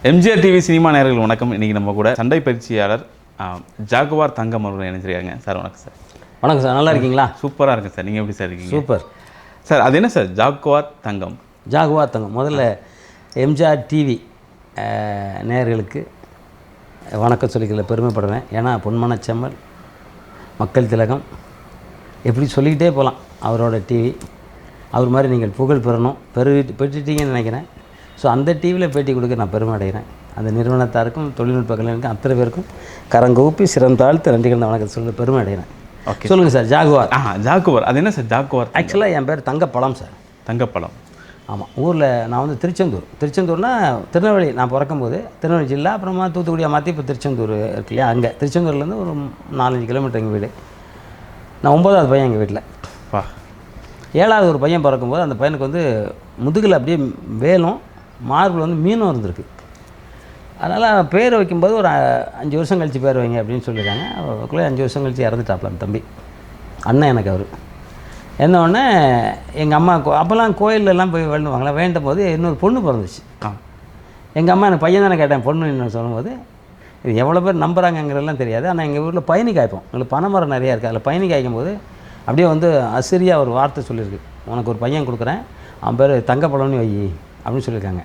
MGR TV cinema நேயர்கள் வணக்கம். இன்றைக்கி நம்ம கூட சண்டை பயிற்சியாளர் ஜாகுவார் தங்கம் அவர்கள் இணைஞ்சிருக்காங்க. சார் வணக்கம் சார். வணக்கம் சார், நல்லா இருக்கீங்களா? சூப்பராக இருக்கேன் சார். நீங்கள் எப்படி சார் இருக்கீங்க? Super sir. அது என்ன சார் ஜாகுவார் தங்கம்? ஜாகுவார் தங்கம் முதல்ல எம்ஜிஆர் டிவி நேயர்களுக்கு வணக்கம் சொல்லிக்கல பெருமைப்படுறேன். ஏன்னா பொன்மனச்செம்மல், மக்கள் திலகம், எப்படி சொல்லிக்கிட்டே போகலாம். அவரோட டிவி, அவர் மாதிரி நீங்கள் புகழ் பெறணும், பெற்றுட்டீங்கன்னு நினைக்கிறேன். ஸோ அந்த டிவியில் பேட்டி கொடுக்க நான் பெருமை அடைகிறேன். அந்த நிறுவனத்தாருக்கும் தொழில்நுட்ப கலைஞருக்கும் அத்தனை பேருக்கும் கரங்கூப்பி சிறந்தாழ்த்து நன்றிகள் வணக்கம் சொல்ல பெருமை அடைகிறேன். ஓகே, சொல்லுங்கள் சார். ஜாகுவார். ஜாகுவார் அது என்ன சார் ஜாகுவார்? ஆக்சுவலாக என் பேர் தங்கப்பழம் சார். தங்கப்பழம். ஆமாம். ஊரில் நான் வந்து திருச்செந்தூர்னால் திருநெல்வேலி. நான் பிறக்கும்போது திருநெல்வேலி ஜில்லா, அப்புறமா தூத்துக்குடியாக மாற்றி இப்போ திருச்செந்தூர் இருக்கு இல்லையா, அங்கே திருச்செந்தூர்லேருந்து ஒரு 4-5 கிலோமீட்டர் எங்கள் வீடு. நான் 9வது பையன் எங்கள் வீட்டில். 7வது ஒரு பையன் பிறக்கும்போது அந்த பையனுக்கு வந்து முதுகில் அப்படியே வேலும் மார்பில் வந்து மீனும் இருந்திருக்கு. அதனால் பேர் வைக்கும்போது ஒரு 5 வருஷம் கழித்து பேர் வைங்க அப்படின்னு சொல்லியிருக்காங்க. அவருக்குள்ளே 5 வருஷம் கழித்து இறந்துட்டாப்ல அந்த தம்பி. அண்ணன் எனக்கு அவர். என்ன ஒன்று எங்கள் அம்மா அப்போல்லாம் கோயிலெல்லாம் போய் வேண்டுவாங்களா, வேண்டும் போது இன்னொரு பொண்ணு பிறந்துச்சு. எங்கள் அம்மா எனக்கு பையன் தானே கேட்டேன், பொண்ணு என்ன சொல்லும்போது இது எவ்வளோ பேர் நம்புகிறாங்கங்கிறதெல்லாம் தெரியாது. ஆனால் எங்கள் ஊரில் பயணி காய்ப்போம். எங்களுக்கு பனைமரம் நிறையா இருக்குது. அதில் பயணி காய்க்கும் போது அப்படியே வந்து அசிரியாக ஒரு வார்த்தை சொல்லியிருக்கு, உனக்கு ஒரு பையன் கொடுக்குறேன், அவன் பேர் தங்கப்பழம்னு வை அப்படின்னு சொல்லியிருக்காங்க.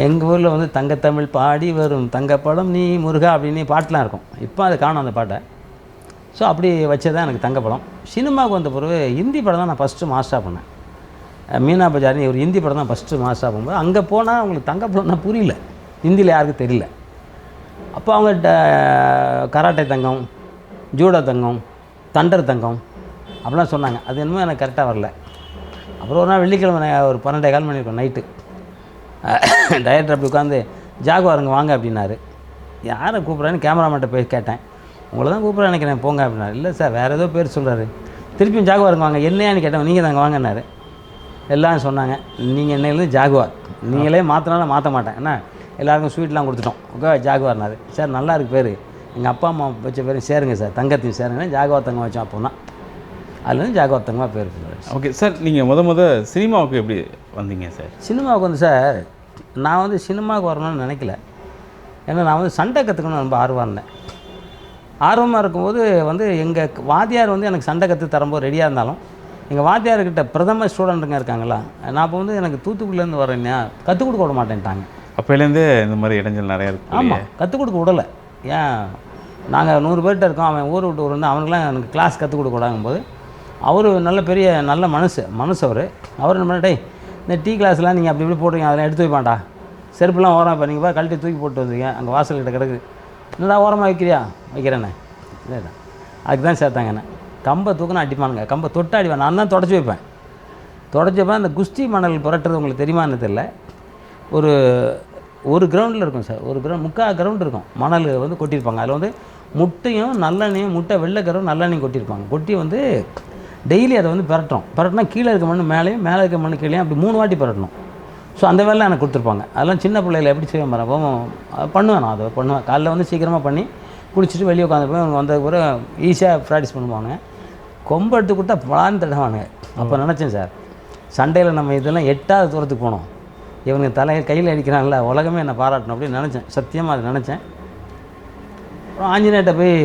எங்கள் ஊரில் வந்து தங்கத்தமிழ் பாடி வரும் தங்கப்பழம் நீ முருகா அப்படின்னு பாட்டெலாம் இருக்கும். இப்போ அதை காணும் அந்த பாட்டை. ஸோ அப்படி வச்சதான் எனக்கு தங்கப்பழம். சினிமாவுக்கு வந்த பிறகு ஹிந்தி படம் தான் நான் ஃபஸ்ட்டு மாஸ்டராக பண்ணேன். மீனா பஜார்னு ஒரு ஹிந்தி படம் தான் ஃபஸ்ட்டு மாஸ்டராக பண்ணும்போது அங்கே போனால் அவங்களுக்கு தங்கப்பழம்னா புரியல, ஹிந்தியில் யாருக்கும் தெரியல. அப்போ அவங்க கராட்டே தங்கம், ஜூடோ தங்கம், தண்டர் தங்கம் அப்படிலாம் சொன்னாங்க. அது என்னமோ எனக்கு கரெக்டாக வரல. அப்புறம் ஒரு நாள் வெள்ளிக்கிழமை ஒரு 12:15 மணி இருக்கும் நைட்டு. டைரக்டர் அப்படி உட்காந்து ஜாகுவாருங்க வாங்க அப்படின்னாரு. யாரை கூப்பிட்றான்னு கேமராமேன்ட்ட போய் கேட்டேன். உங்களை தான் கூப்பிட்றேன் நினைக்கிறேன், போங்க அப்படின்னாரு. இல்லை சார், வேறு ஏதோ பேர் சொல்கிறாரு. திருப்பியும் ஜாகுவாருங்க வாங்க, என்னையான்னு கேட்டேன். நீங்கள் தாங்க வாங்கினாரு. எல்லாம் சொன்னாங்க, நீங்கள் என்னையிலேருந்து ஜாகுவார், நீங்களே மாற்றினாலும் மாற்ற மாட்டேன், என்ன எல்லாருக்கும் ஸ்வீட்லாம் கொடுத்துட்டோம். ஓகே ஜாகுவார்னாரு. சார் நல்லா இருக்கு பேர், எங்கள் அப்பா அம்மா வச்ச பேரும் சேருங்க சார், தங்கத்தையும் சேருங்க, ஜாகுவார் தங்கம் வச்சோம். அப்போ தான் அதுலேருந்து ஜாகுவார் தங்கமாக பேர். Okay sir. நீங்கள் முத சினிமாவுக்கு எப்படி வந்தீங்க சார்? சினிமாவுக்கு வந்து சார், நான் வந்து சினிமாவுக்கு வரணும்னு நினைக்கல. ஏன்னா நான் வந்து சண்டை கற்றுக்கணும்னு ரொம்ப ஆர்வமாக இருக்கும்போது வந்து எங்கள் வாத்தியார் வந்து எனக்கு சண்டை கற்று தரும்போது ரெடியாக இருந்தாலும், எங்கள் வாத்தியார்கிட்ட பிரதம ஸ்டூடெண்ட்டுங்க இருக்காங்களா, நான் இப்போ வந்து எனக்கு தூத்துக்குடியிலேருந்து வரேன்னா கற்றுக் கொடுக்க விட மாட்டேன்ட்டாங்க. அப்போலேருந்தே இந்த மாதிரி இடைஞ்சல் நிறையா இருக்குது. ஆமாம், கற்றுக் கொடுக்க விடலை. ஏன் நாங்கள் 100 பேர்கிட்ட இருக்கோம், அவன் ஊர் விட்டு ஊர் வந்து அவனுக்குலாம் எனக்கு கிளாஸ் கற்றுக் கொடுக்க விடாங்கும்போது அவர் நல்ல பெரிய நல்ல மனசு அவர் என்ன பண்ண, இந்த டீ கிளாஸ்லாம் நீங்கள் அப்படி இப்படி போட்டுருங்க, அதெல்லாம் எடுத்து வைப்பான்டா, செருப்புலாம் ஓரம் இப்போ நீங்கள் கழட்டி தூக்கி போட்டு வந்தீங்க, அங்கே வாசல்கிட்ட கிடக்கு, என்னடா ஓரமாக வைக்கிறியா, வைக்கிறேண்ணே, இல்லை அதுக்கு தான் சேர்த்தாங்க. என்ன கம்பை தூக்கினா அடிப்பானுங்க, கம்பை தொட்டு அடிப்பேன். நான் தான் தொடச்சி வைப்பேன். அந்த குஸ்தி மணல் புரட்டுறது உங்களுக்கு தெரியுமான்னு தெரியல. ஒரு கிரவுண்டில் இருக்கும் சார், ஒரு கிரவுண்ட் 3/4 கிரவுண்ட் இருக்கும், மணல் வந்து கொட்டியிருப்பாங்க. அதில் வந்து முட்டையும் நல்லெண்ணையும், முட்டை வெள்ளைக்கரும் நல்லெண்ணையும் கொட்டியிருப்பாங்க. கொட்டி வந்து டெய்லி அதை வந்து பரட்டினா கீழே இருக்க மண் மேலேயும், மேலே இருக்க மண் கீழேயும், அப்படி 3 வாட்டி பரட்டணும். ஸோ அந்த வேலை எனக்கு கொடுத்துருப்பாங்க. அதெல்லாம் சின்ன பிள்ளைகளை எப்படி செய்ய போகிறப்போ பண்ணுவேன். நான் அதை பண்ணுவேன். காலைல வந்து சீக்கிரமாக பண்ணி குளிச்சுட்டு வெளியே உட்காந்துருப்பேன். அவங்க வந்த பிறகு ஈஸியாக ப்ராக்டிஸ் பண்ணுவாங்க. கொம்பு எடுத்து கொடுத்தா பலான்னு தடவானுங்க. அப்போ நினச்சேன் சார், சண்டையில் நம்ம இதெல்லாம் 8வது தூரத்துக்கு போனோம், இவனுக்கு தலையை கையில் அடிக்கிறாங்கள, உலகமே என்னை பாராட்டணும் அப்படின்னு நினச்சேன். சத்தியமாக அதை நினச்சேன். அப்புறம் ஆஞ்சநேயர்கிட்ட போய்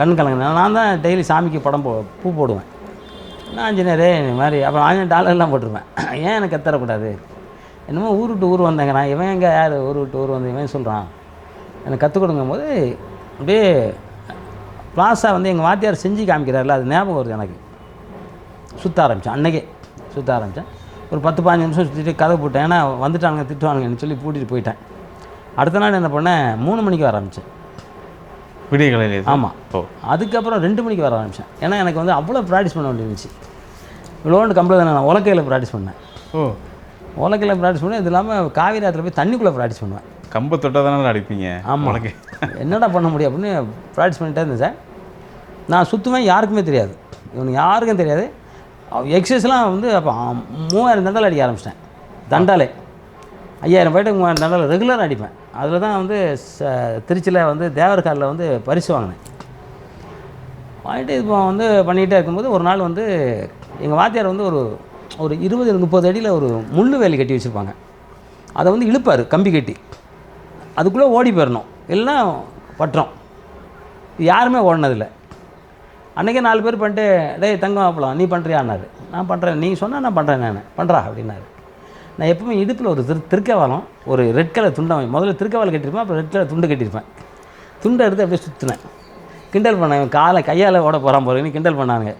கண் கலங்கினேன். நான் தான் டெய்லி சாமிக்கு படம் பூ போடுவேன். நான் ஆஞ்சநேயரே இந்த மாதிரி, அப்புறம் ஆஞ்சநேயர் டாலர்லாம் போட்டிருப்பேன். ஏன் எனக்கு கத்தரக்கூடாது, என்னமோ ஊர் விட்டு ஊர் வந்தேங்கிறான் இவன், எங்கே யார் ஊர் விட்டு ஊர் வந்து இவன் சொல்கிறான், எனக்கு கற்றுக் கொடுங்கும் போது அப்படியே பிளாஸா வந்து எங்கள் வாத்தியார் செஞ்சு காமிக்கிறார்ல, அது ஞாபகம் வருது எனக்கு. சுற்ற ஆரம்பித்தேன். அன்றைக்கே சுற்ற ஆரம்பித்தேன். ஒரு 10-15 நிமிஷம் சுற்றிட்டு கதை போட்டேன். ஏன்னா வந்துட்டானுங்க திட்டுவானுங்கன்னு சொல்லி பூட்டிட்டு போயிட்டேன். அடுத்த நாள் என்ன பண்ணேன், 3 மணிக்கு வர ஆரம்பித்தேன், விடிய காலையில். ஆமாம். அதுக்கப்புறம் 2 மணிக்கு வர ஆரம்பித்தேன். ஏன்னா எனக்கு வந்து அவ்வளோ ப்ராக்டிஸ் பண்ண வேண்டியிருந்துச்சு. இவ்வளோண்டு கம்பளை நான் உலக்கையில் ப்ராக்டிஸ் பண்ணேன். உலக்கையில் ப்ராக்டிஸ் பண்ணேன். இது இல்லாமல் காவிரி ஆற்றுல போய் தண்ணிக்குள்ளே ப்ராக்டிஸ் பண்ணுவேன். கம்பை தொட்டால் தானே அடிப்பீங்க? ஆமாம். என்னடா பண்ண முடியும் அப்படின்னு ப்ராக்டிஸ் பண்ணிகிட்டே இருந்தேன் சார். நான் சுற்றுவேன், யாருக்குமே தெரியாது, இவனுக்கு யாருக்கும் தெரியாது. எக்ஸசைஸ்லாம் வந்து அப்போ 3000 தண்டால் அடிக்க ஆரம்பிச்சிட்டேன். தண்டாலே 5000 போய்ட்டு 3000 தண்டால் ரெகுலராக அடிப்பேன். அதில் தான் வந்து திருச்சியில் வந்து தேவர் காலில் வந்து பரிசு வாங்கினேன். வாங்கிட்டு இப்போ வந்து பண்ணிகிட்டே இருக்கும்போது ஒரு நாள் வந்து எங்கள் வாத்தியார் வந்து ஒரு 20-30 அடியில் ஒரு முள்ளு வேலி கட்டி வச்சுருப்பாங்க. அதை வந்து இழுப்பார் கம்பி கட்டி. அதுக்குள்ளே ஓடி போயிடணும், இல்லைன்னா பட்டுரும். யாருமே ஓடினதில்லை. அன்றைக்கே 4 பேர் பண்ணிட்டு, டேய் தங்கம் அப்பலாம் நீ பண்ணுறியான்னாரு. நான் பண்ணுறேன், நீ சொன்னால் நான் பண்ணுறேன், நான் பண்ணுறா அப்படின்னாரு. நான் எப்பவுமே இடுப்பில் ஒரு திருக்கவாலம், ஒரு ரெட் கலர் துண்டை முதல்ல திருக்கவால் கட்டியிருப்பேன், அப்புறம் ரெட் கலர் துண்டு கட்டியிருப்பேன். துண்டை எடுத்து அப்படியே சுற்றினேன். கிண்டல் பண்ணேன், காலை கையால் ஓட போகிறான் போகிறேன்னு கிண்டல் பண்ணாங்க.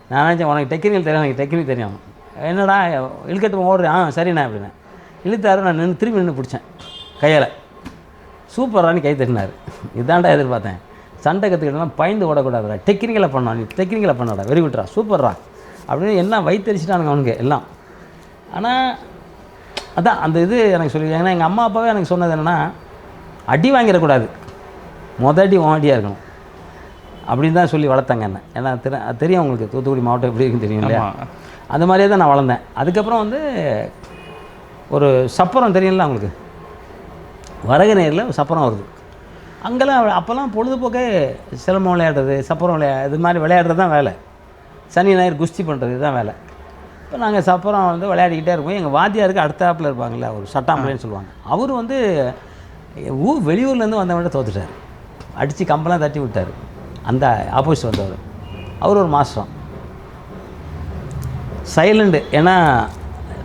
நான் நினச்சேன் உனக்கு டெக்னிக்கல் தெரியும், எனக்கு டெக்னிக் தெரியும். என்னடா இழுக்கட்டு ஓடுறேன், சரிண்ணா அப்படின்னேன். இழுத்தாரு, நான் திரும்பி நின்று பிடிச்சேன் கையால். சூப்பரானு கை தட்டினார். இதாண்டா எதிர்பார்த்தேன். சண்டை கற்றுக்கிட்டோம்னா பயந்து ஓடக்கூடாதுடா, டெக்னிக்கலாக பண்ணா, நீ டெக்னிக்கலாக பண்ணாடா, வெரி குட்ரா, சூப்பர்ரா அப்படின்னு எல்லாம் வைத்தறிச்சிட்டானுங்க அவனுக்கு எல்லாம். ஆனால் அதான் அந்த இது எனக்கு சொல்லி, ஏன்னா எங்கள் அம்மா அப்பாவே எனக்கு சொன்னது என்னென்னா, அடி வாங்கிடக்கூடாது, அடி ஓடியாக இருக்கணும் அப்படின்னு தான் சொல்லி வளர்த்தாங்க என்ன. ஏன்னா தெரியும் உங்களுக்கு தூத்துக்குடி மாவட்டம் எப்படி இருக்குன்னு தெரியும் இல்லையா? அந்த மாதிரியே தான் நான் வளர்ந்தேன். அதுக்கப்புறம் வந்து ஒரு சப்பரம் தெரியும்ல அவங்களுக்கு, வரகநேரில் சப்பரம் வருது. அங்கெல்லாம் அப்போல்லாம் பொழுதுபோக்கே சிலம்பம் விளையாடுறது, சப்பரம் இது மாதிரி விளையாடுறது தான் வேலை. சனி ஞாயிறு குஸ்தி பண்ணுறது தான் வேலை. இப்போ நாங்கள் சப்பரம் வந்து விளையாடிக்கிட்டே இருப்போம். எங்கள் வாத்தியாருக்கு அடுத்தாப்பில் இருப்பாங்கள்ல, ஒரு சட்டாம்பளைன்னு சொல்லுவாங்க. அவர் வந்து வெளியூர்லேருந்து வந்தவன்கிட்ட தோத்துட்டார், அடித்து கம்பெல்லாம் தட்டி விட்டார். அந்த ஆப்போசிட் வந்தவர் அவர் ஒரு மாஸ்டர் சைலண்டு. ஏன்னா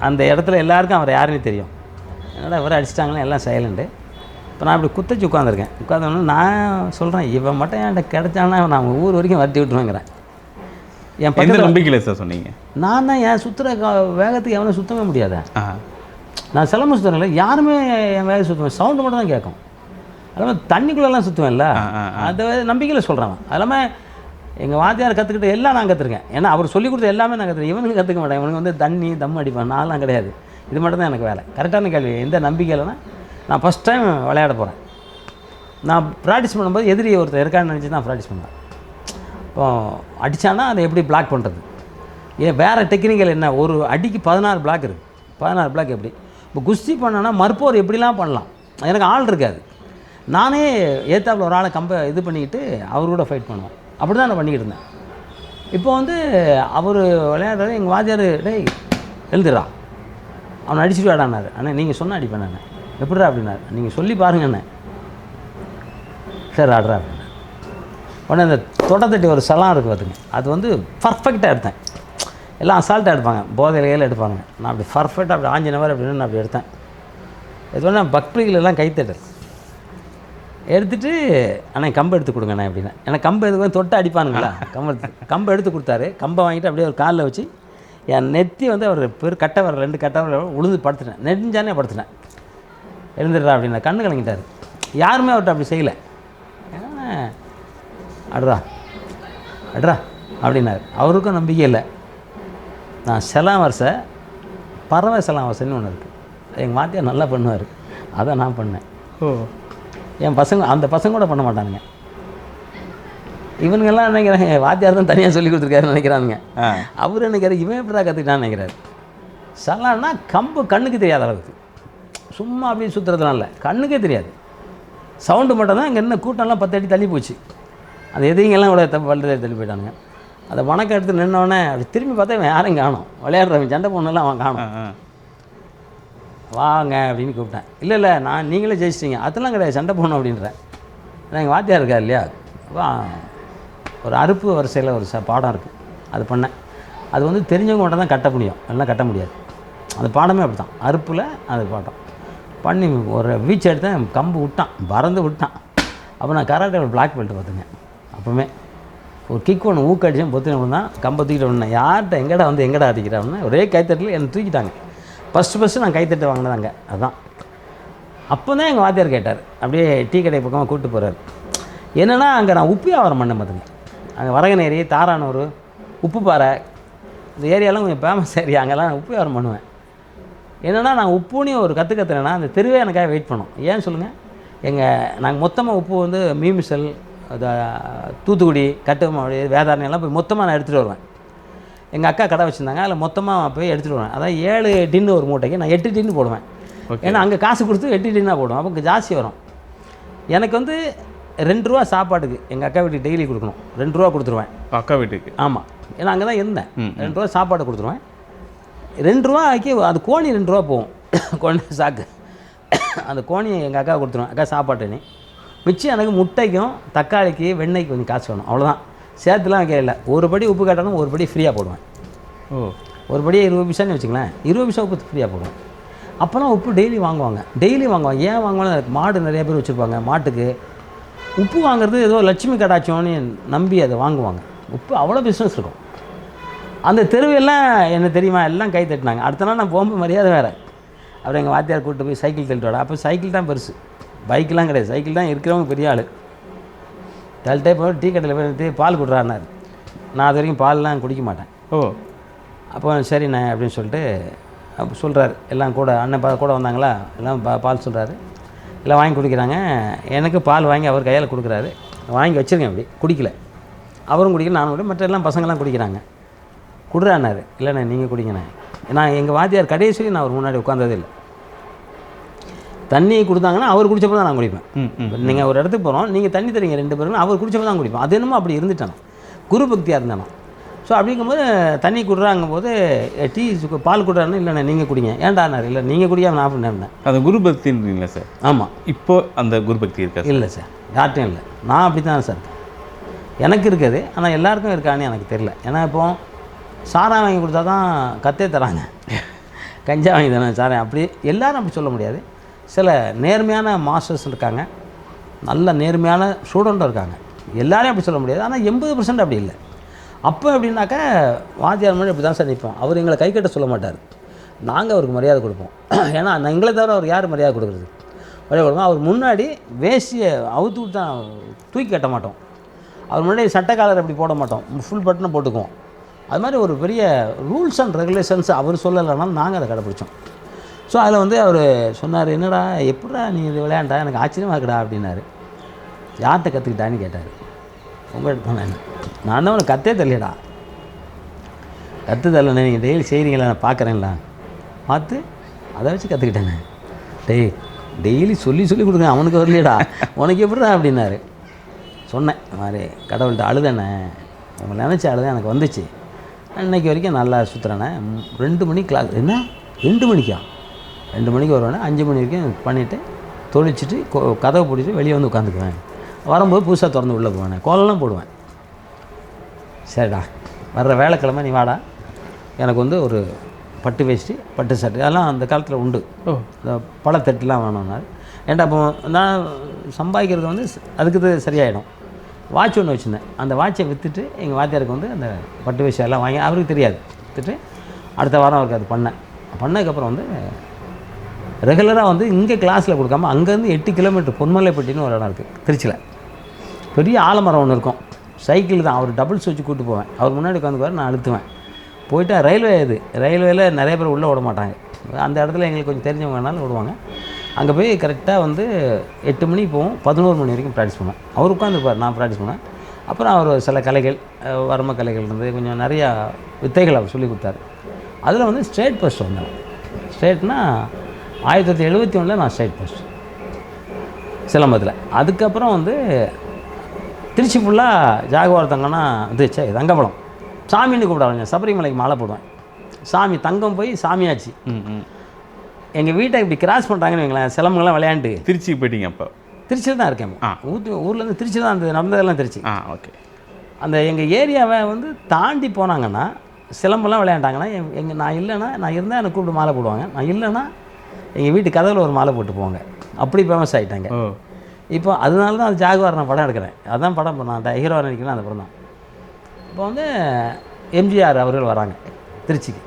அந்த இடத்துல எல்லாருக்கும் அவர் யாருன்னு தெரியும். என்னடா இவரை அடிச்சிட்டாங்கன்னா எல்லாம் சைலண்டு. இப்போ நான் இப்படி குத்தச்சு உட்காந்துருக்கேன். உட்காந்தோன்னா நான் சொல்கிறேன், இவன் மட்டும் என்கிட்ட கிடச்சானா நான் ஊர் வரைக்கும் வரட்டி விட்டுருவேங்கிறேன். என் பக்கத்தில் நம்பிக்கையில் சார் சொன்னீங்க. நான் தான் என் சுற்றுற வேகத்துக்கு எவனை சுற்றவே முடியாத. நான் சிலம்பு சுற்றுறேன்ல, யாருமே என் வேக சுற்றுவேன், சவுண்டு மட்டும் தான் கேட்கும். அது மாதிரி தண்ணிக்குள்ளெல்லாம் சுற்றுவேன்ல, அதை நம்பிக்கையில் சொல்கிறேன். அது இல்லாமல் எங்கள் வாத்தியார் கற்றுக்கிட்டு எல்லாம் நான் கற்றுருக்கேன். ஏன்னா அவர் சொல்லிக் கொடுத்த எல்லாமே நான் கற்றுருக்கேன். இவனுக்கு கற்றுக்க மாட்டேன், இவனுக்கு வந்து தண்ணி தம் அடிப்பான், நான்லாம் கிடையாது. இது மட்டும் தான் எனக்கு வேலை. கரெக்டான கேள்வி. எந்த நம்பிக்கையில்னா, நான் ஃபஸ்ட் டைம் விளையாட போகிறேன். நான் ப்ராக்டிஸ் பண்ணும்போது எதிரி ஒருத்தர் இருக்கான்னு நினச்சி தான் ப்ராக்டிஸ் பண்ணுவேன். இப்போ அடித்தானா அதை எப்படி பிளாக் பண்ணுறது, ஏன் வேறு டெக்னிக்கல் என்ன, ஒரு அடிக்கு 16 பிளாக் இருக்குது. 16 பிளாக் எப்படி இப்போ குஸ்தி பண்ணனா மறுப்போர் எப்படிலாம் பண்ணலாம். எனக்கு ஆள் இருக்காது, நானே ஏத்தாப்பில் ஒரு ஆளை இது பண்ணிக்கிட்டு அவர் கூட ஃபைட் பண்ணுவேன். அப்படி தான் நான் பண்ணிக்கிட்டு இருந்தேன். இப்போ வந்து அவர் விளையாடுறது எங்கள் வாத்தியார், டேய் எழுதுறா அவனை அடிச்சுட்டு விடானார். அண்ணா நீங்கள் சொன்னால் அடிப்பேன் நான். எப்படிடா அப்படின்னாரு. நீங்கள் சொல்லி பாருங்க அண்ணே. சரி ஆடுறா அப்படின்னா உடனே அந்த தொடத்தட்டி ஒரு சலாம் இருக்குது பார்த்துங்க, அது வந்து பர்ஃபெக்டாக எடுத்தேன். எல்லாம் அசால்ட்டாக எடுப்பாங்க, போதையிலையில் எடுப்பாங்க. நான் அப்படி பர்ஃபெக்டாக அப்படி ஆஞ்சினவர் அப்படின்னு நான் அப்படி எடுத்தேன். இது வந்து நான் பக்ரிகளெல்லாம் கைத்தட்டு எடுத்துகிட்டு, ஆனால் கம்பை எடுத்து கொடுங்கண்ணே அப்படின்னா. ஏன்னா கம்பை எடுத்து தொட்டு அடிப்பானுங்களா, கம்பை எடுத்து கொடுத்தாரு. கம்பை வாங்கிட்டு அப்படியே ஒரு காலில் வச்சு என் நெத்தி வந்து அவர் கட்டை வர 2 கட்டை வர உழுந்து படுத்துட்டேன். நெஞ்சானே படுத்துட்டேன். எழுந்துடுறா அப்படின்னா கண்ணு கலங்கிட்டார். யாருமே அவர்கிட்ட அப்படி செய்யலை. ஏன்னா அடுறா அடுறா அப்படின்னாரு. அவருக்கும் நம்பிக்கை இல்லை. நான் செலாம் வருஷ பறவை செலாம் வருஷன்னு ஒன்று இருக்குது, எங்கள் வாத்தியார் நல்லா பண்ணுவார், அதை நான் பண்ணேன். என் பசங்க அந்த பசங்க கூட பண்ண மாட்டானுங்க. இவனுங்கெல்லாம் நினைக்கிறாங்க வாத்தியார் தான் தனியாக சொல்லி கொடுத்துருக்காருன்னு நினைக்கிறானுங்க. அவர் நினைக்கிறார் இவன் எப்படிதான் கற்றுக்கிட்டான்னு நினைக்கிறாரு. சலான்னா கம்பு கண்ணுக்கு தெரியாத அளவுக்கு, சும்மா அப்படியே சுற்றுறதுனால இல்லை, கண்ணுக்கே தெரியாது. சவுண்டு மட்டும் தான். இங்கே என்ன கூட்டம்லாம் 10 அடி தள்ளி போச்சு. அது எதைங்கெல்லாம் கூட தள்ளி போயிட்டானுங்க. அதை வணக்கம் எடுத்து நின்னோடனே அப்படி திரும்பி பார்த்தா இவன் யாரும் காணும், விளையாடுறவன் சண்டை பொண்ணெல்லாம் அவன் காணும். வாங்க அப்படின்னு கூப்பிட்டேன். இல்லை நான் நீங்களே ஜெயிச்சிட்டிங்க, அதெல்லாம் கிடையாது, சண்டை போடணும் அப்படின்றேன். ஏன்னா எங்கள் வாத்தியார் இருக்கார் இல்லையா, வா ஒரு அறுப்பு வரிசையில் ஒரு பாடம் இருக்குது, அது பண்ணேன். அது வந்து தெரிஞ்சவங்க மட்டும் தான் கட்ட முடியும், எல்லாம் கட்ட முடியாது. அந்த பாடமே அப்படி தான், அறுப்பில் அது பாடம் பண்ணி ஒரு வீச்சு எடுத்தேன். கம்பு விட்டான், பறந்து விட்டான். அப்போ நான் கராட்டே பிளாக் பெல்ட் பார்த்துங்க. அப்போவுமே ஒரு கிக் ஒன்று ஊக்கடிச்சேன், பொத்துன தான் கம்பை தூக்கிட்டு வந்தேன். யார்கிட்ட எங்கடா வந்து எங்கடா அடிக்கிறான்னு ஒரே கைத்தட்டில் என்னை தூக்கிட்டாங்க. ஃபஸ்ட்டு நான் கைத்தட்டு வாங்கினதாங்க அதுதான். அப்போ தான் எங்கள் வாத்தியார் கேட்டார், அப்படியே டீ கடை பக்கமாக கூப்பிட்டு போகிறார். என்னென்னா அங்கே நான் உப்பு வியாபாரம் பண்ணேன் பார்த்துங்க. அங்கே வரகநேரி, தாரானூர், உப்புப்பாறை, இந்த ஏரியாலாம் கொஞ்சம் ஃபேமஸ் ஏரியா. அங்கெல்லாம் நான் உப்பு வியாபாரம் பண்ணுவேன். என்னென்னா நான் உப்புனையும் ஒரு கற்றுக்கத்துறேன்னா அந்த தெருவே எனக்காக வெயிட் பண்ணோம். ஏன்னு சொல்லுங்கள், நாங்கள் மொத்தமாக உப்பு வந்து மீமிசல், தூத்துக்குடி, கட்டுமாவடி, வேதாரணி எல்லாம் போய் மொத்தமாக நான் எடுத்துகிட்டு வருவேன். எங்கள் அக்கா கடை வச்சுருந்தாங்க, அதில் மொத்தமாக போய் எடுத்துகிட்டு வருவேன். அதான் 7 டின்னு ஒரு மூட்டைக்கு நான் 8 டின்னு போடுவேன். ஏன்னா அங்கே காசு கொடுத்து 8 டின்னாக போடுவேன், அப்போ ஜாஸ்தி வரும். எனக்கு வந்து 2 ரூபா சாப்பாட்டுக்கு எங்கள் அக்கா வீட்டுக்கு டெய்லி கொடுக்கணும். 2 ரூபா கொடுத்துருவேன் அக்கா வீட்டுக்கு. ஆமாம், ஏன்னா அங்கே தான் இருந்தேன். 2 ரூபா சாப்பாடு கொடுத்துருவேன். 2 ரூபாய்க்கு அது கோணி 2 ரூபா போகும், கோணி சாக்கு அந்த கோணியை எங்கள் அக்கா கொடுத்துருவேன், அக்கா சாப்பாட்டு நீ மிச்சம் எனக்கு முட்டைக்கும் தக்காளிக்கு வெண்ணெய்க்கு கொஞ்சம் காசு வேணும், அவ்வளோதான். சேர்த்துலாம் வைக்கல. ஒரு படி உப்பு கேட்டாலும் ஒரு படி ஃப்ரீயாக போடுவேன். ஒரு படியே 20 பைசான்னு வச்சுங்களேன், 20 பைசா உப்பு ஃப்ரீயாக போடுவேன். அப்போலாம் உப்பு டெய்லி வாங்குவாங்க. ஏன் வாங்குவாங்க? மாடு நிறைய பேர் வச்சுருப்பாங்க. மாட்டுக்கு உப்பு வாங்குறது ஏதோ லட்சுமி கடாச்சோன்னு நம்பி அதை வாங்குவாங்க. உப்பு அவ்வளோ பிஸ்னஸ் இருக்கும். அந்த தெருவெல்லாம் என்ன தெரியுமா, எல்லாம் கை தட்டினாங்க. அடுத்த நாள் நான் போகும்போது மரியாதை வேறு. அப்புறம் எங்கள் வாத்தியார் கூப்பிட்டு போய் சைக்கிள் தள்ளிட்டு வாடா. அப்போ சைக்கிள் தான் பெருசு, பைக்கெலாம் கிடையாது. சைக்கிள் தான் இருக்கிறவங்க பெரிய ஆள். தள்ளிட்டே போய் டீ கடையில் போய் பால் கொடுறாருனார். நான் அது வரைக்கும் பால்லாம் குடிக்க மாட்டேன். அப்போ சரிண்ணே அப்படின்னு சொல்லிட்டு அப்போ சொல்கிறாரு. எல்லாம் கூட அண்ணன் கூட வந்தாங்களா, எல்லாம் பால் சொல்கிறாரு. எல்லாம் வாங்கி குடிக்கிறாங்க. எனக்கு பால் வாங்கி அவர் கையால் கொடுக்குறாரு. வாங்கி வச்சுருக்கேன், அப்படி குடிக்கல. அவரும் குடிக்கல, நானும் குடி, மற்ற எல்லாம் பசங்கள்லாம் குடிக்கிறாங்க. குடுறானாரு. இல்லைண்ணே நீங்கள் குடிங்கண்ணே. நான் எங்கள் வாத்தியார் கடைசி நான் அவர் முன்னாடி உட்காந்ததே இல்லை. தண்ணி கொடுத்தாங்கன்னா அவர் குடிச்சப்போ தான் நான் குடிப்பேன். நீங்கள் ஒரு இடத்துக்கு போகிறோம், நீங்கள் தண்ணி தரீங்க 2 பேருக்குன்னு அவர் குடிச்சப்போ தான் குடிப்பேன். அது என்னமோ அப்படி இருந்துட்டேன், குரு பக்தியாக இருந்தேன். ஸோ அப்படிங்கும்போது தண்ணி குடுறாங்கும்போது டீ பால் குடுறாருன்னு இல்லைண்ணே நீங்கள் குடிங்க. ஏன்டானார். இல்லை நீங்கள் குடிக்காம நான் பண்ணேன். அது குரு பக்தின்றீங்களா சார்? ஆமாம். இப்போ அந்த குரு பக்தி இருக்கா? இல்லை சார், யார்ட்டையும் இல்லை. நான் அப்படி தான் சார் எனக்கு இருக்குது. ஆனால் எல்லாருக்கும் இருக்கான்னு எனக்கு தெரியல. ஏன்னா இப்போ சாராயம் வாங்கி கொடுத்தா தான் கத்தே தராங்க, கஞ்சா வாங்கி தானே சாராயம். அப்படி எல்லோரும் அப்படி சொல்ல முடியாது. சில நேர்மையான மாஸ்டர்ஸ் இருக்காங்க, நல்ல நேர்மையான ஸ்டூடெண்ட்டும் இருக்காங்க. எல்லாரையும் அப்படி சொல்ல முடியாது. ஆனால் 80% அப்படி இல்லை. அப்போ எப்படின்னாக்கா வாத்தியார் முன்னாடி அப்படி தான் சார் நிற்போம். அவர் எங்களை கை கட்ட சொல்ல மாட்டார், நாங்கள் அவருக்கு மரியாதை கொடுப்போம். ஏன்னா எங்களை தவிர அவர் யார் மரியாதை கொடுக்குறது? மரியாதை கொடுப்போம். அவர் முன்னாடி வேஷ்டியை அவுத்து விட்டு தான் தூக்கி கட்ட மாட்டோம். அவர் முன்னாடி சட்டை காலர் அப்படி போட மாட்டோம், ஃபுல் பட்டனை போட்டுக்குவோம். அது மாதிரி ஒரு பெரிய ரூல்ஸ் அண்ட் ரெகுலேஷன்ஸ் அவர் சொல்லலைனாலும் நாங்கள் அதை கடைப்பிடிச்சோம். ஸோ அதில் அவர் சொன்னார், என்னடா எப்படா நீ இது விளையாண்டா, எனக்கு ஆச்சரியமாக இருக்குடா அப்படின்னாரு. யார்கிட்ட கற்றுக்கிட்டான்னு கேட்டார். உங்கள்கிட்ட போனேன். நான் தான் உனக்கு கற்றே தெரியலடா. கற்று தரலண்ணே, நீங்கள் டெய்லி செய்கிறீங்களா, நான் பார்க்குறேன்ல, பார்த்து அதை வச்சு கற்றுக்கிட்டேண்ணே. டெய்லி சொல்லி கொடுங்க, அவனுக்கு வரலையடா, உனக்கு எப்படிடா அப்படின்னாரு. சொன்னேன், மாதிரி கடவுள்கிட்ட அழுதண்ணே, உங்களை நினச்சி அழுதேன், எனக்கு வந்துச்சு. இன்றைக்கி வரைக்கும் நல்லா சுற்றுறேண்ணே. 2 மணிக்கு கிளாஸ். என்ன 2 மணிக்கா? 2 மணிக்கு வருவேண்ணே. 5 மணி வரைக்கும் பண்ணிவிட்டு தொழிச்சிட்டு கதவை பிடிச்சிட்டு வெளியே வந்து உட்காந்துக்குவேன். வரும்போது புதுசாக திறந்து உள்ளே போவேன், கோலம்லாம் போடுவேன். சரிடா, வர்ற வேலைக்கிழமை நீ வாடா, எனக்கு ஒரு பட்டு வேஷ்டி பட்டு சட்டை அதெல்லாம் அந்த காலத்தில் உண்டு. இந்த பழத்தட்டுலாம் வேணும்னாரு. ஏன்டா அப்போ நான் சம்பாதிக்கிறது அதுக்கு சரியாயிடும். வாட்ச் ஒன்று வச்சுருந்தேன். அந்த வாட்சை விற்றுட்டு எங்கள் வாத்தியாருக்கு அந்த பட்டு வேஷ்டி எல்லாம் வாங்கி, அவருக்கு தெரியாது, விற்றுட்டு அடுத்த வாரம் அவருக்கு அது பண்ணதுக்கப்புறம் ரெகுலராக இங்கே கிளாஸில் கொடுக்காம அங்கேருந்து 8 கிலோமீட்டர் பொன்மலைப்பட்டின்னு ஒரு இடம் இருக்குது திருச்சியில். பெரிய ஆலமரம் ஒன்று இருக்கும். சைக்கிள் தான், அவர் டபுள்ஸ் வச்சு கூப்பிட்டு போவேன். அவர் முன்னாடி உட்காந்துக்குவார், நான் அழுத்துவேன். போயிட்டா ரயில்வே ரயில்வேயில் நிறைய பேர் உள்ளே விட மாட்டாங்க. அந்த இடத்துல எங்களுக்கு கொஞ்சம் தெரிஞ்சவங்கனாலும் விடுவாங்க. அங்கே போய் கரெக்டாக 8 மணிக்கு போவோம், 11 மணி வரைக்கும் ப்ராக்டிஸ் பண்ணுவேன். அவர் உட்காந்துருப்பார், நான் ப்ராக்டிஸ் பண்ணுவேன். அப்புறம் அவர் சில கலைகள், வர்ம கலைகள் கொஞ்சம் நிறையா வித்தைகள் அவர் சொல்லி கொடுத்தாரு. அதில் ஸ்டேட் ஃபர்ஸ்ட் வந்தேன். ஸ்டேட்னா 1971 நான் ஸ்டேட் ஃபர்ஸ்ட் சிலம்பத்தில். அதுக்கப்புறம் திருச்சி ஃபுல்லாக ஜாகுவார் தங்கம்னா தங்கப்படம் சாமின்னு கூப்பிடுவாங்க. சபரிமலைக்கு மாலை போடுவேன். சாமி தங்கம் போய் சாமியாச்சு. எங்கள் வீட்டை இப்படி கிராஸ் பண்ணுறாங்கன்னு வைங்களேன், சிலம்பங்கள்லாம் விளையாண்டு. திருச்சிக்கு போயிட்டீங்க? அப்போ திருச்சியில் தான் இருக்கேன். ஊர்லேருந்து திருச்சி தான் அந்த நடந்ததெல்லாம் திருச்சி. ஓகே. அந்த எங்கள் ஏரியாவை தாண்டி போனாங்கன்னா சிலம்பெல்லாம் விளையாண்டாங்கன்னா நான் இல்லைன்னா, நான் இருந்தால் எனக்கு கூப்பிட்டு மாலை போடுவாங்க. நான் இல்லைன்னா எங்கள் வீட்டு கதவில் ஒரு மாலை போட்டு போவாங்க. அப்படி ஃபேமஸ் ஆகிட்டாங்க. இப்போ அதனால தான் அது ஜாகுவார் நான் படம் எடுக்கிறேன். அதுதான் படம். நான் ஹீரோவாக நினைக்கிறேன், அந்த படம் தான். இப்போ எம்ஜிஆர் அவர்கள் வராங்க திருச்சிக்கு.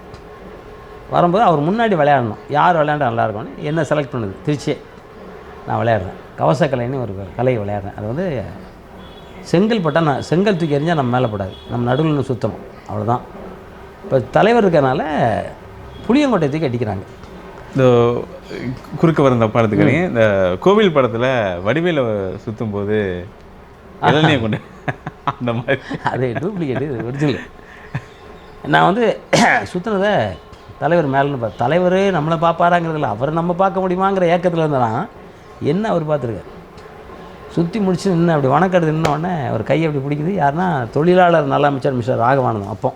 வரும்போது அவர் முன்னாடி விளையாடணும், யார் விளையாண்டா நல்லாயிருக்கும்னு என்ன செலக்ட் பண்ணுது திருச்சியே. நான் விளையாடுறேன், கவசக்கலைன்னு ஒரு கலையை விளையாடுறேன். அது செங்கல் பட்டால் நான் செங்கல் தூக்கி எறிஞ்சால் நம்ம மேலே படாது, நம்ம நடுவில் சுத்தம், அவ்வளோதான். இப்போ தலைவர் இருக்கிறனால புளியங்கொட்டை தூக்கி அடிக்கிறாங்க. இந்த குறுக்க வர இந்த படத்துக்கு இந்த கோவில் படத்தில் வடிவேல சுற்றும் போது இளநியை கொண்டு அந்த மாதிரி அது டூப்ளிகேட்டு, இது ஒரிஜினல். நான் சுற்றுனதை தலைவர் மேலேன்னு தலைவர் நம்மளை பார்ப்பாராங்கிறதில்ல, அவர் நம்ம பார்க்க முடியுமாங்கிற ஏக்கத்தில் இருந்தாலும் என்ன அவர் பார்த்துருக்கார். சுற்றி முடிச்சு நின்று அப்படி வணக்கடுது நின்னோடனே அவர் கையை அப்படி பிடிக்குது. யாருன்னா தொழிலாளர் நல அமைச்சர் மிஸ்டர் ராகவானந்தம். அப்போ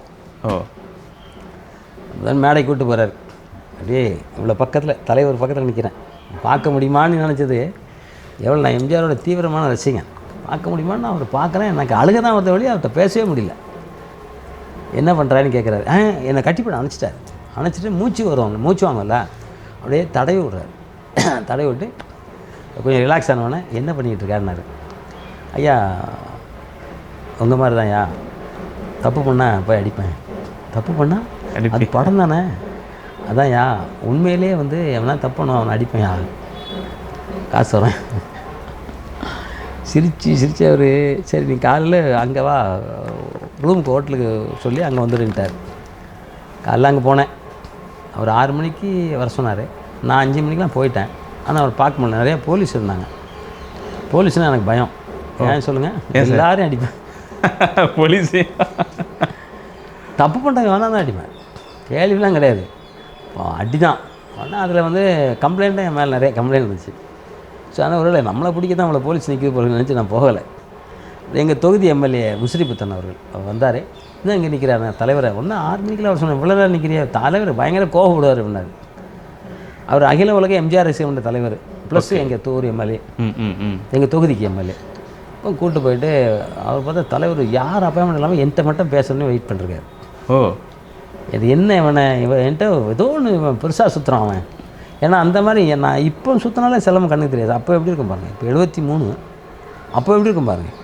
மேடை கூப்பிட்டு போகிறார். அப்படியே இவ்வளோ பக்கத்தில் தலைவர் பக்கத்தில் நிற்கிறேன். பார்க்க முடியுமான்னு நினச்சது எவ்வளோ நான் எம்ஜிஆரோட தீவிரமான ரசிகன். பார்க்க முடியுமான்னு நான் அவரை பார்க்குறேன். எனக்கு அழுக தான் வந்த வழி, அவர்கிட்ட பேசவே முடியல. என்ன பண்ணுறான்னு கேட்குறாரு. என்னை கட்டிப்பட அணைச்சிட்டார். அணைச்சிட்டு மூச்சு வாங்கல அப்படியே தடவி விட்றாரு. தடவி விட்டு கொஞ்சம் ரிலாக்ஸ் ஆனவொடனே என்ன பண்ணிக்கிட்டு இருக்காருன்னாரு. ஐயா உங்கள் மாதிரி தான் ஐயா, தப்பு பண்ணால் போய் அடிப்பேன். தப்பு பண்ணால் அது படம் தானே, அதான்யா உண்மையிலே வந்து எவனா தப்பு பண்ணுவான் அவனை அடிப்பேன்யா, காசு வரேன். சிரித்து அவர் சரி நீ காலையில் அங்கே வா ரூமுக்கு ஹோட்டலுக்கு சொல்லி அங்கே வந்துடுன்ட்டார். காலைல அங்கே போனேன். அவர் 6 மணிக்கு வர சொன்னார். நான் 5 மணிக்கெலாம் போயிட்டேன். ஆனால் அவர் பார்க்க முடியல, நிறையா போலீஸ் இருந்தாங்க. போலீஸ்னால் எனக்கு பயம். ஏன் சொல்லுங்கள், எல்லாரையும் அடிப்பேன். போலீஸ் தப்பு பண்ணுறவங்க வேணால் தான் அடிப்பேன், கேள்விலாம் கிடையாது, அடி தான். ஆனால் அதில் வந்து கம்ப்ளைண்ட்டும் என் மேலே நிறைய கம்ப்ளைண்ட் இருந்துச்சு. ஸோ ஆனால் ஒரு நம்மளை பிடிக்க தான் அவளை போலீஸ் நிற்கிது போல நினச்சி நான் போகலை. எங்கள் தொகுதி எம்எல்ஏ முஸ்ரிபுத்தன் அவர் வந்தார். இன்னும் இங்கே நிற்கிறார் தலைவரை. ஒன்று 6 மணிக்கெலாம் அவர் சொன்ன இவ்வளோ நேரம் நிற்கிறியா, தலைவர் பயங்கர கோவப்படுவார் அப்படின்னாரு. அவர் அகில உலக எம்ஜிஆர் ரசிகமன்ற தலைவர் ப்ளஸ் எங்கள் தொகுதி எம்எல்ஏ, எங்கள் தொகுதிக்கு எம்எல்ஏ. கூப்பிட்டு போயிட்டு அவர் பார்த்தா தலைவர் யார் அப்பாயின்மெண்ட் இல்லாமல் என்கிட்ட மட்டும் பேசணும்னு வெயிட் பண்ணிருக்காரு. இது என்ன இவன் என்கிட்ட ஏதோ ஒன்று இவன் பெருசாக சுற்றுறான் அவன். ஏன்னா அந்த மாதிரி நான் இப்போ சுற்றினாலே செல்லම கண்ணுக்கு தெரியாது. அப்போ எப்படி இருக்கும் பாருங்கள், இப்போ 73, அப்போ எப்படி இருக்கும் பாருங்கள்.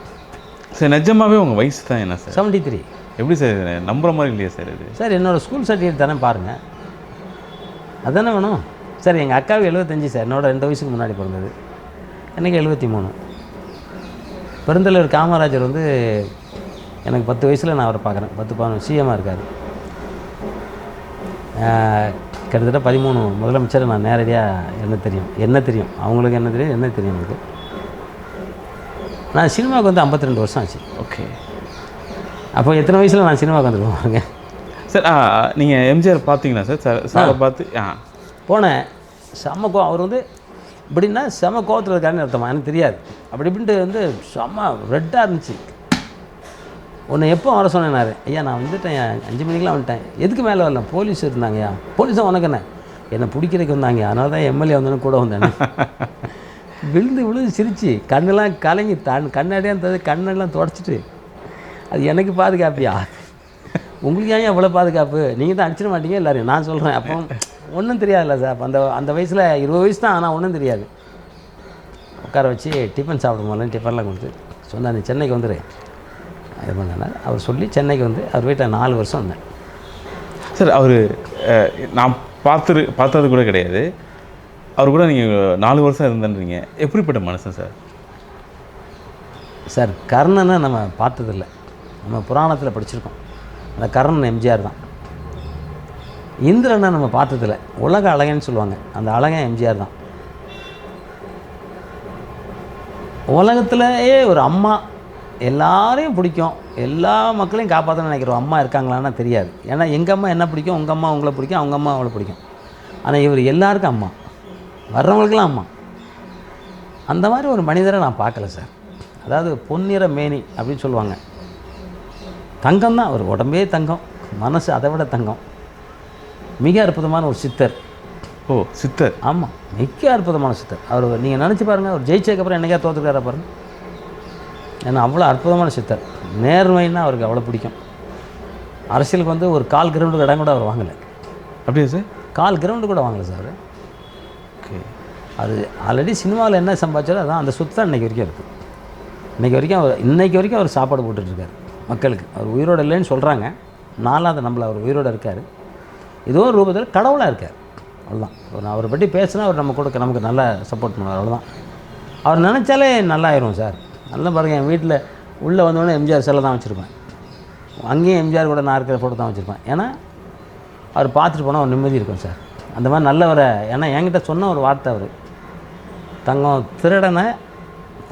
சார் நிஜமாகவே உங்கள் வயசு தான் என்ன சார்? 73. எப்படி சார் நம்புற மாதிரி இல்லையா சார் இது? சார் என்னோடய ஸ்கூல் சர்டிஃபிகேட் தானே பாருங்கள், அதுதானே வேணும். சார் எங்கள் அக்காவுக்கு 75 சார், என்னோட 2 வயசுக்கு முன்னாடி பிறந்தது. எனக்கு 73. பெருந்தலைவர் காமராஜர் வந்து எனக்கு 10 வயசில் நான் அவரை பார்க்குறேன். 10-11 சிஎம்மாக இருக்கார். கிட்டத்தட்ட 13 முதலமைச்சர் நான் நேரடியாக என்ன தெரியும் அவங்களுக்கு என்ன தெரியும் எனக்கு. நான் சினிமாவுக்கு வந்து 52 வருஷம் ஆச்சு. ஓகே. அப்போ எத்தனை வயசில் நான் சினிமாவுக்கு வந்துடுவேன் பாருங்க சார். நீங்கள் எம்ஜிஆர் பார்த்தீங்களா சார்? சாரை பார்த்து போனேன். செம்ம அவர் வந்து இப்படின்னா செம கோவத்தில் இருக்காருன்னு அர்த்தமா எனக்கு தெரியாது. அப்படி இப்படின்ட்டு வந்து செம்ம ரெட்டாக இருந்துச்சு. உன்னை எப்போ வர சொன்னேன்னாரு. ஐயா நான் வந்துட்டேன், 5 மணிக்கெலாம் வந்துட்டேன். எதுக்கு மேலே வரல, போலீஸ் இருந்தாங்கய்யா. போலீஸ் தான் உனக்கு என்னை பிடிக்கிறதுக்கு வந்தாங்க, அதனால தான் எம்எல்ஏ வந்தோன்னு கூட வந்தேன். விழுந்து சிரிச்சு கண்ணெல்லாம் கலங்கி கண்ணாடியாக இருந்தது, கண்ணெல்லாம் தொடச்சிட்டு அது எனக்கு பாதுகாப்பியா, உங்களுக்கு ஏன் எவ்வளோ பாதுகாப்பு, நீங்கள் தான் அடிச்சிட மாட்டீங்க எல்லோரும். நான் சொல்கிறேன் அப்போ ஒன்றும் தெரியாதுல்ல சார். அப்போ அந்த வயசில் 20 வயசு தான், ஆனால் ஒன்றும் தெரியாது. உட்கார வச்சு டிஃபன் சாப்பிடும் போது டிஃபன்லாம் கொடுத்து சொன்னார், நீ சென்னைக்கு வந்துடு இது பண்ணார். அவர் சொல்லி சென்னைக்கு வந்து அவர் வீட்டில் 4 வருஷம் வந்தேன் சார். அவர் நான் பார்த்தது கூட கிடையாது. அவர் கூட நீங்கள் 4 வருஷம் இருந்தேன்றீங்க. எப்படிப்பட்ட மனுஷன் சார்? சார் கர்ணனை நம்ம பார்த்ததில்லை, நம்ம புராணத்தில் படிச்சிருக்கோம். அந்த கர்ணன் எம்ஜிஆர் தான். இந்திரனை நம்ம பார்த்ததில்லை, உலக அழகன்னு சொல்லுவாங்க, அந்த அழகன் எம்ஜிஆர் தான். உலகத்திலேயே ஒரு அம்மா எல்லாரையும் பிடிக்கும், எல்லா மக்களையும் காப்பாற்றணும்னு நினைக்கிற அம்மா இருக்காங்களான்னா தெரியாது. ஏன்னா எங்கள் அம்மா என்ன பிடிக்கும், உங்கள் அம்மா உங்களை பிடிக்கும், அவங்க அம்மா அவளை பிடிக்கும். ஆனால் இவர் எல்லாருக்கும் அம்மா, வர்றவங்களுக்கெல்லாம் அம்மா. அந்த மாதிரி ஒரு மனிதரை நான் பார்க்கல சார். அதாவது பொன்னிற மேனி அப்படின்னு சொல்லுவாங்க. தங்கம் தான் அவர், உடம்பே தங்கம், மனசு அதை விட தங்கம். மிக அற்புதமான ஒரு சித்தர். சித்தர்? ஆமாம், மிக அற்புதமான சித்தர். அவர் நீங்கள் நினச்சி பாருங்கள், அவர் ஜெயிச்சதுக்கப்புறம் என்னைக்கா தோற்றுக்கார பாருங்கள். ஏன்னா அவ்வளோ அற்புதமான சித்தர். நேர்மைன்னா அவருக்கு அவ்வளோ பிடிக்கும். அரசியலுக்கு வந்து ஒரு 1/4 கிரவுண்டுக்கு இடம் கூட அவர் வாங்கலை. அப்படியே சார்? 1/4 கிரவுண்டு கூட வாங்கலை சார். ஓகே. அது ஆல்ரெடி சினிமாவில் என்ன சம்பாதிச்சாலும் அதான் அந்த சொத்து தான் இன்றைக்கி வரைக்கும் இருக்குது. இன்றைக்கி வரைக்கும் அவர் சாப்பாடு போட்டுட்ருக்கார் மக்களுக்கு. அவர் உயிரோடு இல்லைன்னு சொல்கிறாங்க, நாலாவது நம்மளை அவர் உயிரோடு இருக்கார். ஏதோ ஒரு ரூபத்தில் கடவுளாக இருக்கார், அவ்வளோதான். அவரை பற்றி பேசுனா அவர் நமக்கு நல்லா சப்போர்ட் பண்ணுவார், அவ்வளோதான். அவர் நினச்சாலே நல்லாயிரும் சார். நல்லா பாருங்கள், என் வீட்டில் உள்ளே வந்தோடனே எம்ஜிஆர் செல்லை தான் வச்சுருப்பேன். அங்கேயும் எம்ஜிஆர் கூட நான் இருக்கிற ஃபோட்டோ தான் வச்சுருப்பேன். ஏன்னா அவர் பார்த்துட்டு போனால் ஒரு நிம்மதி இருக்கும் சார். அந்த மாதிரி நல்லவரை. ஏன்னா என்கிட்ட சொன்ன ஒரு வார்த்தை அவர், தங்கம் திருடனை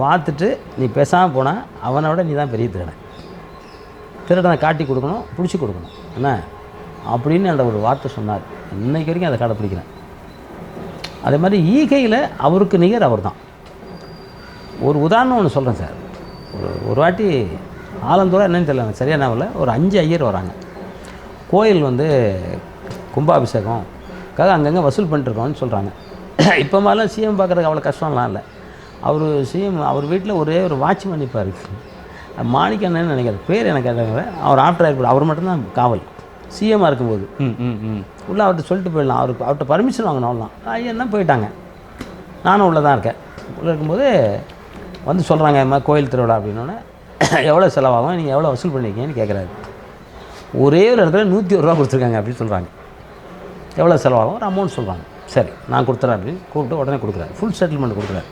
பார்த்துட்டு நீ பேசாமல் போனால் அவனை விட நீ தான் பெரிய திருடன். திருடனை காட்டி கொடுக்கணும், பிடிச்சி கொடுக்கணும் என்ன அப்படின்னு என்ற ஒரு வார்த்தை சொன்னார். இன்றைக்கு வரைக்கும் அதை கடைப்பிடிக்கிறேன். அதே மாதிரி ஈகையில் அவருக்கு நிகர் அவர் தான். ஒரு உதாரணம் ஒன்று சொல்கிறேன் சார். ஒரு வாட்டி ஆலந்தூரா என்னன்னு தெரியல, எனக்கு சரியான இல்லை, ஒரு 5 ஐயர் வராங்க. கோயில் வந்து கும்பாபிஷேகம்க்காக அங்கங்கே வசூல் பண்ணிட்டுருக்கோன்னு சொல்கிறாங்க. இப்போ மாதிரிலாம் சிஎம் பார்க்குறதுக்கு அவ்வளோ கஷ்டம்லாம் இல்லை. அவர் சிஎம் அவர் வீட்டில் ஒரே ஒரு வாட்ச்மேன் நிற்பார். மாணிக்கண்ணன்னு நினைக்கிறேன் பேர் எனக்கு கேட்டாங்க. அவர் ஆஃப்டர் ஏர்போர்ட் அவர் மட்டும்தான் காவல் சிஎம்மாக இருக்கும்போது. உள்ளே அவர்கிட்ட சொல்லிட்டு போயிடலாம், அவர்கிட்ட பர்மிஷன் வாங்கணும் அவ்வளோதான். ஐயா போயிட்டாங்க. நானும் உள்ளே தான் இருக்கேன். உள்ளே இருக்கும்போது வந்து சொல்கிறாங்க இந்த மாதிரி கோயில் திருவிழா அப்படின்னோடனே எவ்வளோ செலவாகும், நீங்கள் எவ்வளோ வசூல் பண்ணியிருக்கீங்கன்னு கேட்குறாரு. ஒரே ஒரு இடத்துல 101 ரூபா கொடுத்துருக்காங்க அப்படின்னு சொல்கிறாங்க. எவ்வளோ செலவாகும் ஒரு அமௌண்ட் சொல்கிறாங்க. சரி நான் கொடுத்துறேன் அப்படின்னு கூப்பிட்டு உடனே கொடுக்குறாரு. ஃபுல் செட்டில்மெண்ட் கொடுக்குறாரு.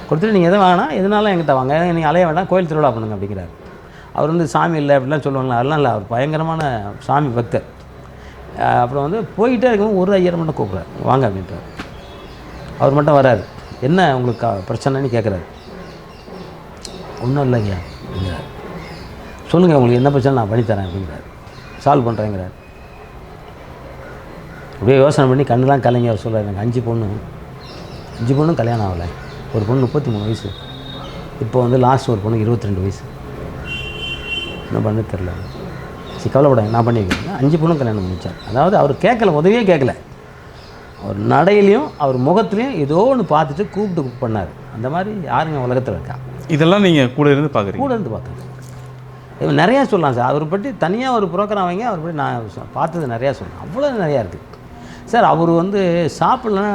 கொடுத்துட்டு நீங்கள் எதுவும் வாங்கினா எதுனாலும் என்கிட்ட வாங்க, நீங்கள் அலைய வேண்டாம், கோயில் திருவிழா பண்ணுங்க அப்படிங்கிறாரு. அவர் வந்து சாமி இல்லை அப்படிலாம் சொல்லுவாங்களா, அதெல்லாம் இல்லை, அவர் பயங்கரமான சாமி பக்தர். அப்புறம் வந்து போய்கிட்டே இருக்கும்போது ஒரு ஐயரை மட்டும் கூப்பிட்றாரு, வாங்க அப்படின்றார். அவர் மட்டும் வராரு. என்ன உங்களுக்கு பிரச்சனைன்னு கேட்குறாரு. ஒன்றும் இல்லைங்க அப்படிங்கிறார். சொல்லுங்கள் உங்களுக்கு என்ன பிரச்சனை நான் பண்ணித்தரேன் அப்படிங்கிறார். சால்வ் பண்ணுறேங்கிறார். அப்படியே யோசனை பண்ணி கண்ணெலாம் கலைங்க. அவர் சொல்கிறார் எனக்கு 5 பொண்ணும் கல்யாணம் ஆகலை. ஒரு பொண்ணு 33 வயசு. இப்போ வந்து லாஸ்ட் ஒரு பொண்ணு 22 வயசு. என்ன பண்ண தெரில. சரி கவலைப்படாங்க நான் பண்ணி வைக்கிறேன். 5 பொண்ணும் கல்யாணம் பண்ணிச்சார். அதாவது அவர் கேட்கல, உதவியே கேட்கல. அவர் நடையிலையும் அவர் முகத்துலையும் ஏதோ ஒன்று பார்த்துட்டு கூப்பிட்டு பண்ணார். அந்த மாதிரி யாருங்க உலகத்தில் இருக்கா? இதெல்லாம் நீங்கள் கூட இருந்து பார்க்குறீங்க? கூட இருந்து பார்க்குறேன். இவன் நிறையா சொல்லலாம் சார். அவர் பற்றி தனியாக ஒரு ப்ரோக்ராம் வைங்க. அவர் பற்றி நான் பார்த்தது நிறையா சொல்லலாம். அவ்வளோ நிறையா இருக்குது சார். அவர் வந்து சாப்பிட்லன்னா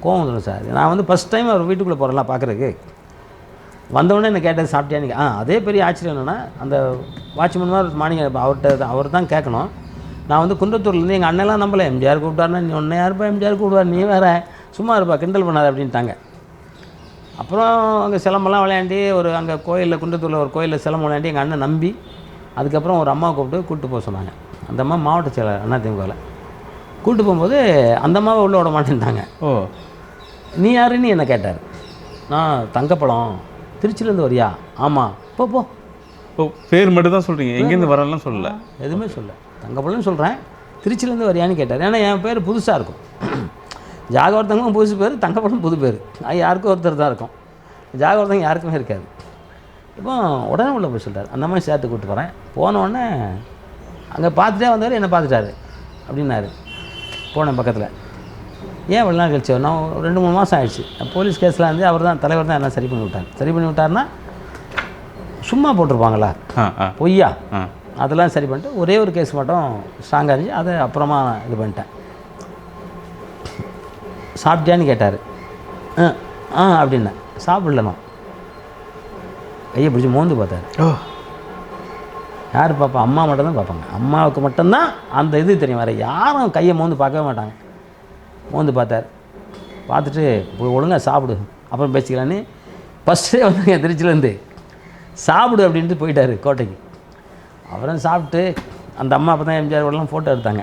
கோவம் வந்துடும் சார். நான் வந்து ஃபஸ்ட் டைம் அவர் வீட்டுக்குள்ளே போகிறலாம் பார்க்குறதுக்கு வந்தவுடனே என்ன கேட்டது சாப்பிட்டியான்னு. அதே பெரிய ஆச்சரியம் என்னென்னா அந்த வாட்ச்மேன் மாதிரி மார்னிங் அவர் தான் கேட்கணும். நான் வந்து குன்றத்தூர்லேருந்து எங்கள் அண்ணெல்லாம் நம்பலை. எம்ஜிஆர் கூப்பிட்டாருன்னா நீ ஒன்றே யாருப்பா எம்ஜிஆர் கூப்பிடுவார், நீ வேறு சும்மா இருப்பா கிண்டல் பண்ணாத அப்படின்ட்டாங்க. அப்புறம் அங்கே சிலம்பெல்லாம் விளையாண்டி ஒரு அங்கே கோயிலில் குன்றத்தூரில் ஒரு கோயிலில் சிலம்பம் விளையாண்டி எங்கள் அண்ணன் நம்பி அதுக்கப்புறம் ஒரு அம்மாவை கூப்பிட்டு போக சொன்னாங்க. அந்த அம்மா மாவட்ட செயலர் அதிமுகவில் கூப்பிட்டு போகும்போது அந்த அம்மாவை உள்ளே விட மாட்டேன்ட்டாங்க. ஓ நீ யாருன்னு என்னை கேட்டார். நான் தங்கப்பழம் திருச்சியிலேருந்து வரியா? ஆமாம். போ பேர் மட்டும் தான் சொல்கிறீங்க, எங்கேருந்து வரலாம் சொல்லலை, எதுவுமே சொல்ல. தங்கப்பழம்னு சொல்கிறேன், திருச்சியிலேருந்து வரியான்னு கேட்டார். ஏன்னா என் பேர் புதுசாக இருக்கும். ஜாகவர்த்தங்களும் புதுசு பேர், தங்கப்பழம் புது பேர். அது யாருக்கும் ஒருத்தர் தான் இருக்கும். ஜாகவர்த்தங்க யாருக்குமே இருக்காது. இப்போ உடனே உள்ள போய் சொல்கிறார். அந்த மாதிரி சேர்த்து கூப்பிட்டு போகிறேன். போனோடனே அங்கே பார்த்துட்டே வந்தார், என்னை பார்த்துட்டாரு அப்படின்னாரு. போனேன் பக்கத்தில். ஏன் இவ்வளோ நாள் கழிச்சு? நான் 2-3 மாதம் ஆயிடுச்சு. போலீஸ் கேஸில் வந்து அவர் தான் தலைவர் தான் என்ன சரி பண்ணி விட்டார். சரி பண்ணி விட்டார்னா சும்மா போட்டிருப்பாங்களா பொய்யா, அதெல்லாம் சரி பண்ணிட்டு ஒரே ஒரு கேஸ் மட்டும் ஸ்ட்ராங்காக இருந்துச்சு. அதை அப்புறமா இது பண்ணிட்டேன். சாப்பிட்டியான்னு கேட்டார். அப்படின்னேன். சாப்பிடலண்ணா. கையை பிடிச்சி மோந்து பார்த்தாரு. யார் பார்ப்பா? அம்மா மட்டும் தான் பார்ப்பாங்க. அம்மாவுக்கு மட்டும்தான் அந்த இது தெரியும். வேறு யாரும் கையை மோந்து பார்க்கவே மாட்டாங்க. மோந்து பார்த்தார். பார்த்துட்டு ஒழுங்காக சாப்பிடு அப்புறம் பேசிக்கலான்னு ஃபஸ்ட்டே வந்துங்க திருச்சியிலேருந்து சாப்பிடு அப்படின்ட்டு போயிட்டார் கோட்டைக்கு. அப்புறம் சாப்பிட்டு அந்த அம்மா அப்போ தான் எம்ஜிஆர் கூடலாம் ஃபோட்டோ எடுத்தாங்க.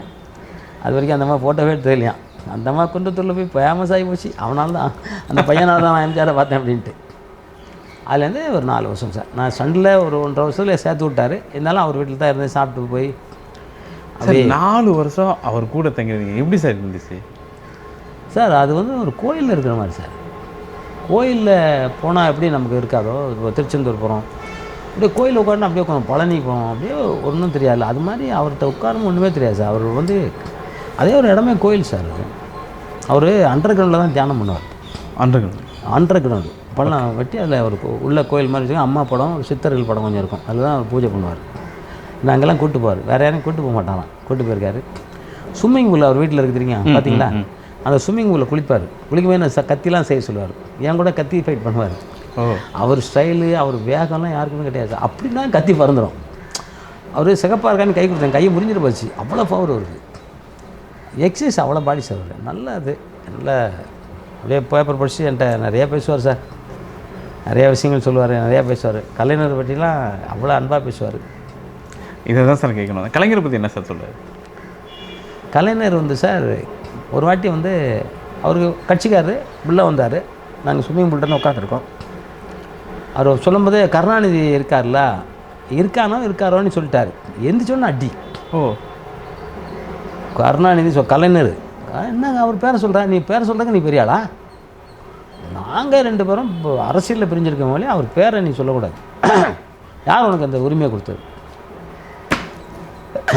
அது வரைக்கும் அந்த அம்மா ஃபோட்டோவே எடுத்தது இல்லையா. அந்த அம்மா குன்றத்தூரில் போய் ஃபேமஸ் ஆகி போச்சு. அவனால் தான் அந்த பையனால் தான் நான் எம்ஜிஆரை பார்த்தேன் அப்படின்ட்டு. அதுலேருந்து ஒரு 4 வருஷம் சார். நான் சண்டில் ஒரு 1.5 வருஷத்தில் சேர்த்து விட்டார். இருந்தாலும் அவர் வீட்டில் தான் இருந்து சாப்பிட்டு போய் அப்படியே 4 வருஷம் அவர் கூட தங்கிறீங்க. எப்படி சார் இருந்துச்சு சார்? அது வந்து ஒரு கோயிலில் இருக்கிற மாதிரி சார். கோயிலில் போனால் எப்படி நமக்கு இருக்காதோ, இப்போ திருச்செந்தூர் போகிறோம் அப்படியே கோயிலில் உட்காந்து அப்படியே உட்காந்து பழனி போகிறோம் அப்படியே ஒன்றும் தெரியாது. அது மாதிரி அவர்கிட்ட உட்காரணும் ஒன்றுமே தெரியாது சார். அவர் வந்து அதே ஒரு இடமே கோயில் சார். அவர் அண்டர் கிரவுண்டில் தான் தியானம் பண்ணுவார். அண்டர் கிரவுண்டு பள்ளம் வெட்டி அதில் ஒரு உள்ள கோயில் மாதிரி வச்சுக்கோங்க. அம்மா படம், ஒரு சித்தர்கள் படம் கொஞ்சம் இருக்கும். அதில் தான் அவர் பூஜை பண்ணுவார். நாங்கள்லாம் கூப்பிட்டு போவார். வேறு யாரையும் கூப்பிட்டு போக மாட்டாராம். கூப்பிட்டு போயிருக்காரு. ஸ்விம்மிங் பூல் அவர் வீட்டில் இருக்குது தெரியுங்க, பார்த்தீங்களா? அந்த ஸ்விம்மிங் பூலில் குளிப்பார். குளிக்கும்போது கத்திலாம் செய்ய சொல்லுவார். என் கூட கத்தி ஃபைட் பண்ணுவார். அவர் ஸ்டைலு அவர் வேகம்லாம் யாருக்குமே கிடையாது. அப்படின்னா கத்தி பறந்துடும். அவர் சிகப்பாக இருக்கான்னு கை கொடுத்தேன், கையை முறிஞ்சிட்டு போச்சு. அவ்வளோ பவர் வருது. எக்ஸசைஸ் அவ்வளோ பாடி சார். அவர் நல்ல அது நல்ல அப்படியே பேப்பர் படித்து என்கிட்ட நிறையா பேசுவார் சார். நிறையா விஷயங்கள் சொல்லுவார், நிறையா பேசுவார். கலைஞரை பற்றிலாம் அவ்வளோ அன்பாக பேசுவார். இதை தான் சார் கேட்கணும். கலைஞரை பற்றி என்ன சார் சொல்கிறார்? கலைஞர் வந்து சார் ஒரு வாட்டி வந்து அவருக்கு கட்சிக்காரர் உள்ளே வந்தார். நாங்கள் ஸ்விம்மிங் பூல்கிட்ட உட்காந்துருக்கோம். அவர் சொல்லும்போது கருணாநிதி இருக்காரோன்னு சொல்லிட்டார். எந்திரிச்சோன்னு அடி. கருணாநிதி கலைஞர் என்னங்க அவர் பேரை சொல்கிறேன், நீ பேரை சொல்கிறக்கு நீ பெரியாளா? நாங்கள் 2 பேரும் இப்போ அரசியலில் பிரிஞ்சிருக்க போலே அவர் பேரை நீ சொல்லக்கூடாது. யார் உனக்கு அந்த உரிமையை கொடுத்தது?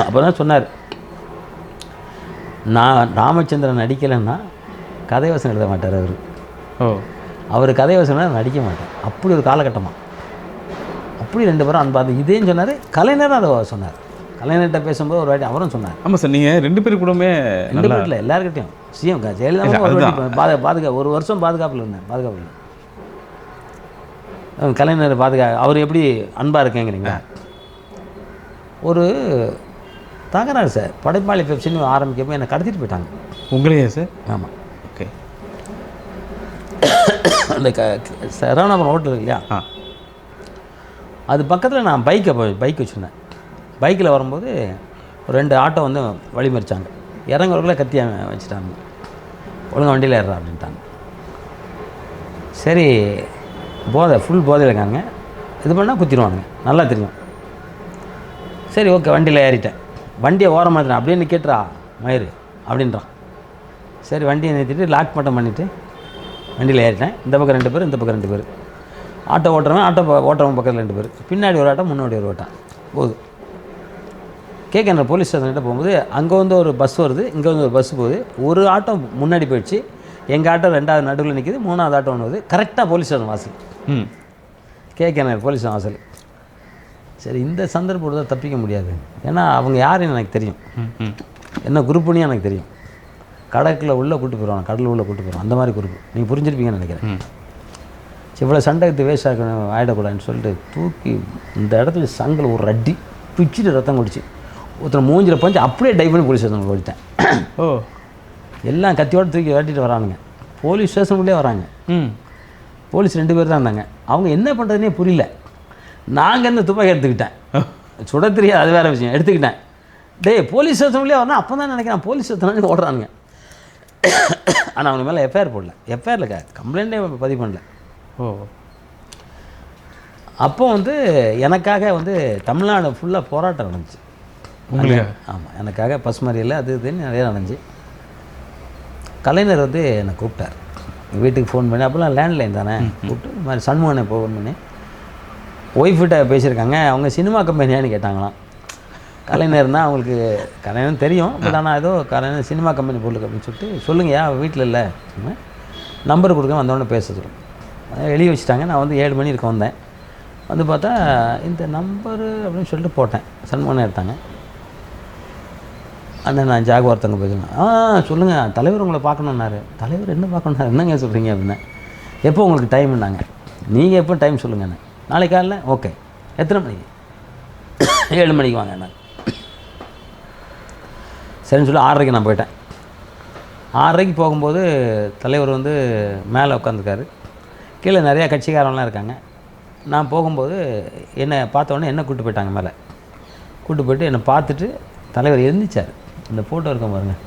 அப்போ தான் சொன்னார், நான் ராமச்சந்திரன் நடிக்கலைன்னா கதை வசனம் எழுத மாட்டார் அவர். ஓ, அவர் கதை வசனம் நடிக்க மாட்டார். அப்படி ஒரு காலகட்டமாக அப்படி 2 பேரும் அன்பாக இதேன்னு சொன்னார். கலைஞரும் அதை சொன்னார். கலைஞர்கிட்ட பேசும்போது ஒரு வாட்டி அவரும் சொன்னார். ஆமாம் சார், நீங்கள் 2 பேர் கூடமே 2 பேரில் எல்லாருக்கிட்டையும் சிஎம் ஜெயலலிதா ஒரு வருஷம் பாதுகாப்பில் இருந்தேன். பாதுகாப்பில் கலைஞர் அவர் எப்படி அன்பாக இருக்கேங்கிறீங்க. ஒரு தகராறு சார், படைப்பாளி பெப்சின்னு ஆரம்பிக்கப்போ என்னை கடத்திட்டு போயிட்டாங்க. உங்களையே சார்? ஆமாம். ஓகே. அந்த சரவணாபுரம் ஹோட்டல் இல்லையா, அது பக்கத்தில் நான் பைக் வச்சுருந்தேன். பைக்கில் வரும்போது ஒரு 2 ஆட்டோ வந்து வழிமறிச்சாங்க. இறங்குறவங்கள கத்தி வச்சுட்டாங்க. ஒழுங்காக வண்டியில் ஏறுறா அப்படின்ட்டாங்க. சரி, ஃபுல் போதையில் இருக்காங்க. இது பண்ணால் குத்திடுவானுங்க, நல்லா தெரியும். சரி ஓகே, வண்டியில் ஏறிட்டேன். வண்டியை ஓரமாக அப்படியே நிற்கட்டுறா மயிறு அப்படின்றான். சரி வண்டியை நிறுத்திட்டு லாக் மட்டும் பண்ணிவிட்டு வண்டியில் ஏறிட்டேன். இந்த பக்கம் 2 பேர், இந்த பக்கம் 2 பேர். ஆட்டோ ஓட்டுறவன் பக்கத்தில் 2 பேர், பின்னாடி ஒரு ஆட்டோ, முன்னாடி ஒரு ஆட்டோ போகுது. கேட்க போலீஸ் ஸ்டேஷன்கிட்ட போகும்போது அங்கே வந்து ஒரு பஸ் வருது, இங்கே வந்து ஒரு பஸ் போகுது. ஒரு ஆட்டோ முன்னாடி போயிடுச்சு, எங்கள் ஆட்டோ 2வது நடுவில் நிற்கிது, 3வது ஆட்டோ ஒன்று வருது. கரெக்டாக போலீஸ் ஸ்டேஷன் வாசல். போலீஸ் ஸ்டேஷன் வாசல். சரி, இந்த சந்தர்ப்பத்தை தப்பிக்க முடியாது. ஏன்னா அவங்க யாருன்னு எனக்கு தெரியும், என்ன குரூப்புன்னு எனக்கு தெரியும். கடற்குள்ளே உள்ளே கூட்டு போயிடுவாங்க, கடலில் உள்ளே கூட்டு போயிடுவாங்க. அந்த மாதிரி குரூப் நீங்கள் புரிஞ்சிருப்பீங்கன்னு நினைக்கிறேன். இவ்வளோ சண்டைக்கு வேஸ்ட் ஆகிடக்கூடாதுன்னு சொல்லிட்டு தூக்கி இந்த இடத்துல சங்கில் ஒரு அடி பிச்சுட்டு ரத்தம் குடிச்சு ஒருத்தர் மூஞ்சில் பஞ்சு அப்படியே டைப் பண்ணி போலீஸ் ஸ்டேஷனுக்கு போயிட்டேன். ஓ, எல்லாம் கத்தியோடு தூக்கி விரட்டிட்டு வரானுங்க. போலீஸ் ஸ்டேஷனுக்குள்ளே வராங்க. போலீஸ் 2 பேர் தான் இருந்தாங்க. அவங்க என்ன பண்ணுறதுனே புரியல. நாங்கள் இந்த துப்பாக்கி எடுத்துக்கிட்டேன், சுட தெரியாது, அது வேறு விஷயம். எடுத்துக்கிட்டேன். போலீஸ் ஸ்டேஷனுக்குள்ளே வரணும். அப்போ தான் நினைக்கிறேன் போலீஸ் ஸ்டேஷன் ஓடுறானுங்க. ஆனால் அவங்க மேலே எஃப்ஐஆர் போடல. எஃப்ஐஆரில் கம்ப்ளைண்ட்டே பதிவு பண்ணல. ஓ, அப்போ வந்து எனக்காக வந்து தமிழ்நாடு ஃபுல்லாக போராட்டம் நடந்துச்சு. ஆமாம், எனக்காக பசுமறியல் அது இதுன்னு நிறையா நடந்துச்சு. கலைஞர் வந்து என்னை கூப்பிட்டார் வீட்டுக்கு ஃபோன் பண்ணி. அப்போல்லாம் லேண்ட்லைன் தானே. கூப்பிட்டு இந்த மாதிரி சண்முகனை ஃபோன் பண்ணி ஒய்ஃப்கிட்ட பேசியிருக்காங்க. அவங்க சினிமா கம்பெனியான்னு கேட்டாங்களாம். கலைஞர்னால் அவங்களுக்கு கலைஞர் தெரியும், பட் ஆனால் ஏதோ கலைஞர் சினிமா கம்பெனி பொருளுக்கு அப்படின்னு சொல்லிட்டு சொல்லுங்கய்யா, வீட்டில் இல்லை, நம்பர் கொடுக்க வந்தோடனே பேச சொல்லுங்க. எழுதி வச்சுட்டாங்க. நான் வந்து 7 மணி இருக்க வந்தேன். வந்து பார்த்தா இந்த நம்பரு அப்படின்னு சொல்லிட்டு போட்டேன். சண்முகனை எடுத்தாங்க. அண்ணன் நான் ஜாகுவார் தங்க போயிருந்தேன். சொல்லுங்கள், தலைவர் உங்களை பார்க்கணுன்னாரு. தலைவர் என்ன பார்க்கணுன்னாரு? என்னங்க சொல்கிறீங்க அப்படின்னா, எப்போ உங்களுக்கு டைம்னாங்க. நீங்கள் எப்போ டைம் சொல்லுங்கண்ணே. நாளைக்கு காலைல. ஓகே, எத்தனை மணிக்கு? 7 மணிக்கு வாங்க. நான் சரின்னு சொல்லி 6:30 நான் போயிட்டேன். 6:30 போகும்போது தலைவர் வந்து மேலே உட்காந்துருக்காரு. கீழே நிறையா கட்சிக்காரங்களாம் இருக்காங்க. நான் போகும்போது என்னை பார்த்தோன்னே என்ன கூப்பிட்டு போயிட்டாங்க மேலே. கூப்பிட்டு போய்ட்டு என்னை பார்த்துட்டு தலைவர் எழுந்திரிச்சார். இந்த ஃபோட்டோ இருக்க பாருங்கள்.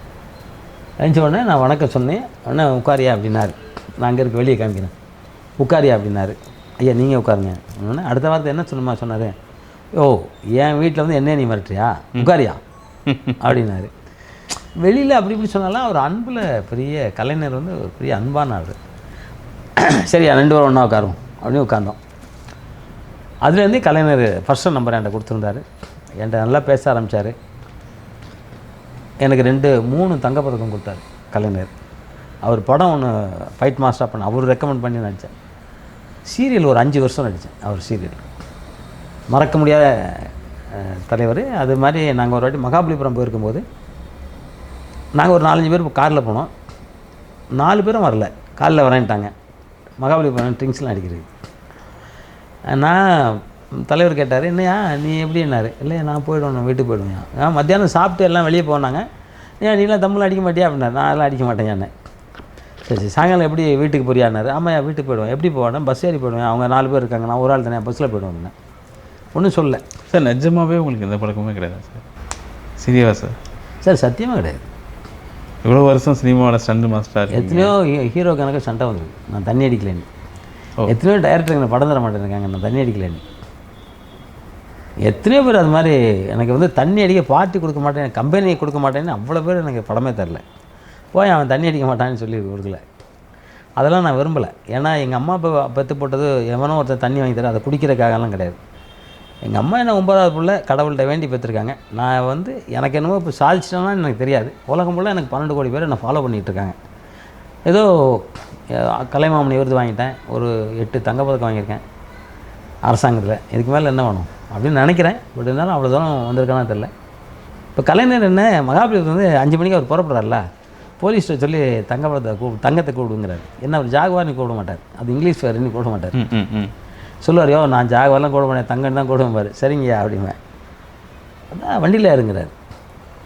எழுந்த உடனே நான் வணக்கம் சொன்னேன். உடனே உட்காரியா அப்படின்னாரு. நான் அங்கே இருக்க வெளியே காமிக்கிறேன். உட்காரியா அப்படின்னாரு. ஐயா நீங்கள் உட்காருங்க. உடனே அடுத்த வாரத்தை என்ன சொல்லுமா சொன்னார். ஓ, என் வீட்டில் வந்து என்ன நீ மிரட்டுறியா, உட்காரியா அப்படின்னாரு. வெளியில் அப்படி இப்படி சொன்னாலும் அவர் அன்பில் பெரிய கலைஞர் வந்து ஒரு பெரிய அன்பான ஆள். சரியா 2 பேரும் ஒன்றா உட்காரும் அப்படின்னு உட்காந்தோம். அதுலேருந்தே கலைஞர் ஃபர்ஸ்ட் நம்பர் என்கிட்ட கொடுத்துருந்தாரு. என்கிட்ட நல்லா பேச ஆரம்பித்தார். எனக்கு 3 தங்கப்பதக்கம் கொடுத்தாரு கலைஞர். அவர் படம் ஒன்று ஃபைட் மாஸ்டராக பண்ண அவர் ரெக்கமெண்ட் பண்ணி நடித்தேன். சீரியல் ஒரு 5 வருஷம் நடித்தேன். அவர் சீரியல் மறக்க முடியாத தலைவர். அது மாதிரி நாங்கள் ஒரு வாட்டி மகாபலிபுரம் போயிருக்கும்போது நாங்கள் ஒரு 4-5 பேர் காரில் போனோம். 4 பேரும் வரல, காலில் வரேன்ட்டாங்க. மகாபலிபுரம் ட்ரிங்க்ஸ்லாம் அடிக்கிறது. நான் தலைவர் கேட்டார், என்னையா நீ எப்படின்னாரு. இல்லை நான் போய்டுவேன், வீட்டுக்கு போய்டுவேன். மத்தியானம் சாப்பிட்டு எல்லாம் வெளியே போனாங்க. ஏன் நீலாம் தம்மில் அடிக்க மாட்டியா அப்படின்னாரு. நான் எல்லாம் அடிக்க மாட்டேன். என்ன சரி சாயங்காலம் எப்படி வீட்டுக்கு போறியான்னாரு. ஆமாம் வீட்டுக்கு போய்டுவேன். எப்படி போவேன்? பஸ் ஏறி போய்டுவேன். அவங்க 4 பேர் இருக்காங்க, நான் ஒரு ஆள் தானே, பஸ்ஸில் போய்டுவேன். ஒன்றும் சொல்ல சார். நிஜமாகவே உங்களுக்கு எந்த பழக்கமே கிடையாது சார்? சீரியவா சார்? சார் சத்தியமாக கிடையாது. இவ்வளோ வருஷம் சினிமாவில் ஸ்டண்ட் மாஸ்டர், எத்தனையோ ஹீரோ கணக்கு சண்டை வந்துருக்கு. நான் தண்ணி அடிக்கலேன்னு. எத்தனையோ டைரக்டர் எனக்கு படம் தர மாட்டேருக்காங்க, நான் தண்ணி அடிக்கலேன்னு. எத்தனையோ பேர் அது மாதிரி எனக்கு வந்து தண்ணி அடிக்க பார்ட்டி கொடுக்க மாட்டேன், கம்பெனியை கொடுக்க மாட்டேன்னு அவ்வளோ பேர் எனக்கு படமே தரல. போய் அவன் தண்ணி அடிக்க மாட்டான்னு சொல்லி கொடுக்கல. அதெல்லாம் நான் விரும்பலை. ஏன்னா எங்கள் அம்மா அப்பா பெற்று போட்டது எவனோ ஒருத்தர் தண்ணி வாங்கி தர, அதை குடிக்கிறக்காகலாம் கிடையாது. எங்கள் அம்மா என்ன 9வது பிள்ளை கடவுள்கிட்ட வேண்டி பெற்றிருக்காங்க. நான் வந்து எனக்கு என்னமோ இப்போ சாதிச்சிட்டேன்னா எனக்கு தெரியாது. உலகம் ஃபுல்லாக எனக்கு 12 கோடி பேர் என்னை ஃபாலோ பண்ணிகிட்ருக்காங்க. ஏதோ கலைமாமணி விருது வாங்கிட்டேன், ஒரு 8 தங்கப்பதக்கம் வாங்கியிருக்கேன் அரசாங்கத்தில். இதுக்கு மேலே என்ன வேணும் அப்படின்னு நினைக்கிறேன். பட் இருந்தாலும் அவ்வளோ தூரம் வந்திருக்கானு தெரில. இப்போ கலைஞர் என்ன மகாபலிபுரத்து வந்து 5 மணிக்கு அவர் புறப்படுறாருல, போலீஸ்கிட்ட சொல்லி தங்கத்தை கூப்பிடுங்கிறார். என்ன அவர் ஜாகுவார்னு கூப்பிட மாட்டார், அது இங்கிலீஷ் ஃபேர்னு கூப்பிட மாட்டார். சொல்லுவார், யோ நான் ஜாகுவார்லாம் கூப்பிட மாட்டேன், தங்கன்னு தான் கூப்பிடுவார். சரிங்கய்யா அப்படிமே. அதான் வண்டியில் ஏறுங்கிறார்.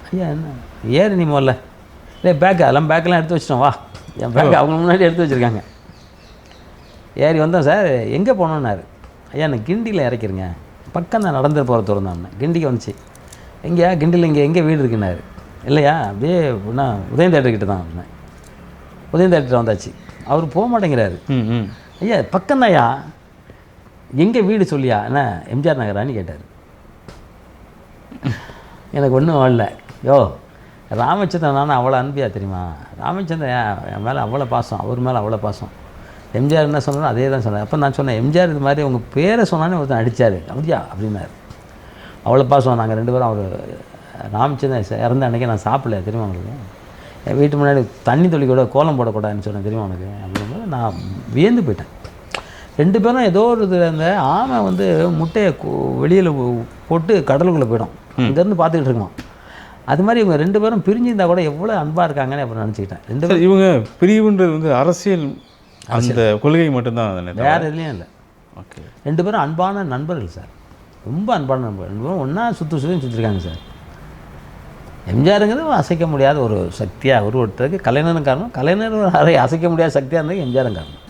ஐயா என்ன ஏறு நீ முதல்ல, இல்லை பேக்கு அதெல்லாம் பேக்கெல்லாம் எடுத்து வச்சிட்டோம் வா. என் பேக்கு அவங்க முன்னாடி எடுத்து வச்சுருக்காங்க. ஏறி வந்தோம் சார், எங்கே போனோன்னாரு. ஐயா நான் கிண்டியில் இறக்கிருங்க, பக்கம் தான் நடந்து போகிற தூரம் தான். கிண்டிக்கு வந்துச்சு. எங்கேயா கிண்டியில் எங்கே வீடு இருக்குன்னாரு. இல்லையா அப்படியே அப்படின்னா உதயம் தேட்டர்கிட்ட தான் அப்படின்னேன். உதயம் தேட்டர் வந்தாச்சு. அவர் போக மாட்டேங்கிறாரு. ஐயா பக்கம்தான்யா, எங்கே வீடு சொல்லியா, என்ன எம்ஜிஆர் நகரான்னு கேட்டார். எனக்கு ஒன்றும் வரல. யோ ராமச்சந்திரன் நானும் அவ்வளோ அன்பியா தெரியுமா, ராமச்சந்திரன் என் மேலே அவ்வளோ பாசம், அவர் மேலே அவ்வளோ பாசம். எம்ஜிஆர் என்ன சொன்னாலும் அதே தான் சொன்னேன். அப்போ நான் சொன்னேன், எம்ஜிஆர் இது மாதிரி உங்கள் பேரை சொன்னானே ஒருத்தன் அடித்தார் அப்படியா அப்படின்னாரு. அவ்வளோ பாசம். நாங்கள் 2 பேரும் அவர் ராமச்சந்திரன் இறந்த அன்றைக்கி நான் சாப்பிடல தெரியுமா உங்களுக்கு, என் வீட்டு முன்னாடி தண்ணி தொளி கூட கோலம் போடக்கூடாதுன்னு சொன்னேன் தெரியுமா உனக்கு அப்படிங்கும்போது நான் வியந்து போயிட்டேன். 2 பேரும் ஏதோ ஒரு இதில் இந்த ஆமை வந்து முட்டையை வெளியில் போட்டு கடலுக்குள்ளே போயிடும், இங்கேருந்து பார்த்துக்கிட்டு இருக்குமா. அது மாதிரி இவங்க 2 பேரும் பிரிஞ்சிருந்தால் கூட எவ்வளோ அன்பாக இருக்காங்கன்னு அப்புறம் நினச்சிக்கிட்டேன். 2 பேரும் இவங்க பிரிவுன்றது வந்து அரசியல் அந்த கொள்கை மட்டும்தான், வேறு எதுலேயும் இல்லை. ஓகே 2 பேரும் அன்பான நண்பர்கள் சார், ரொம்ப அன்பான நண்பர்கள். 2 பேரும் ஒன்றா சுற்றிருக்காங்க சார். எம்ஜிஆருங்கிறது அசைக்க முடியாத ஒரு சக்தியாக உருவெடுத்ததுக்கு கலைஞரும் காரணம், கலைஞர் அசைக்க முடியாத சக்தியாக இருந்தது எம்ஜிஆரும் காரணம்.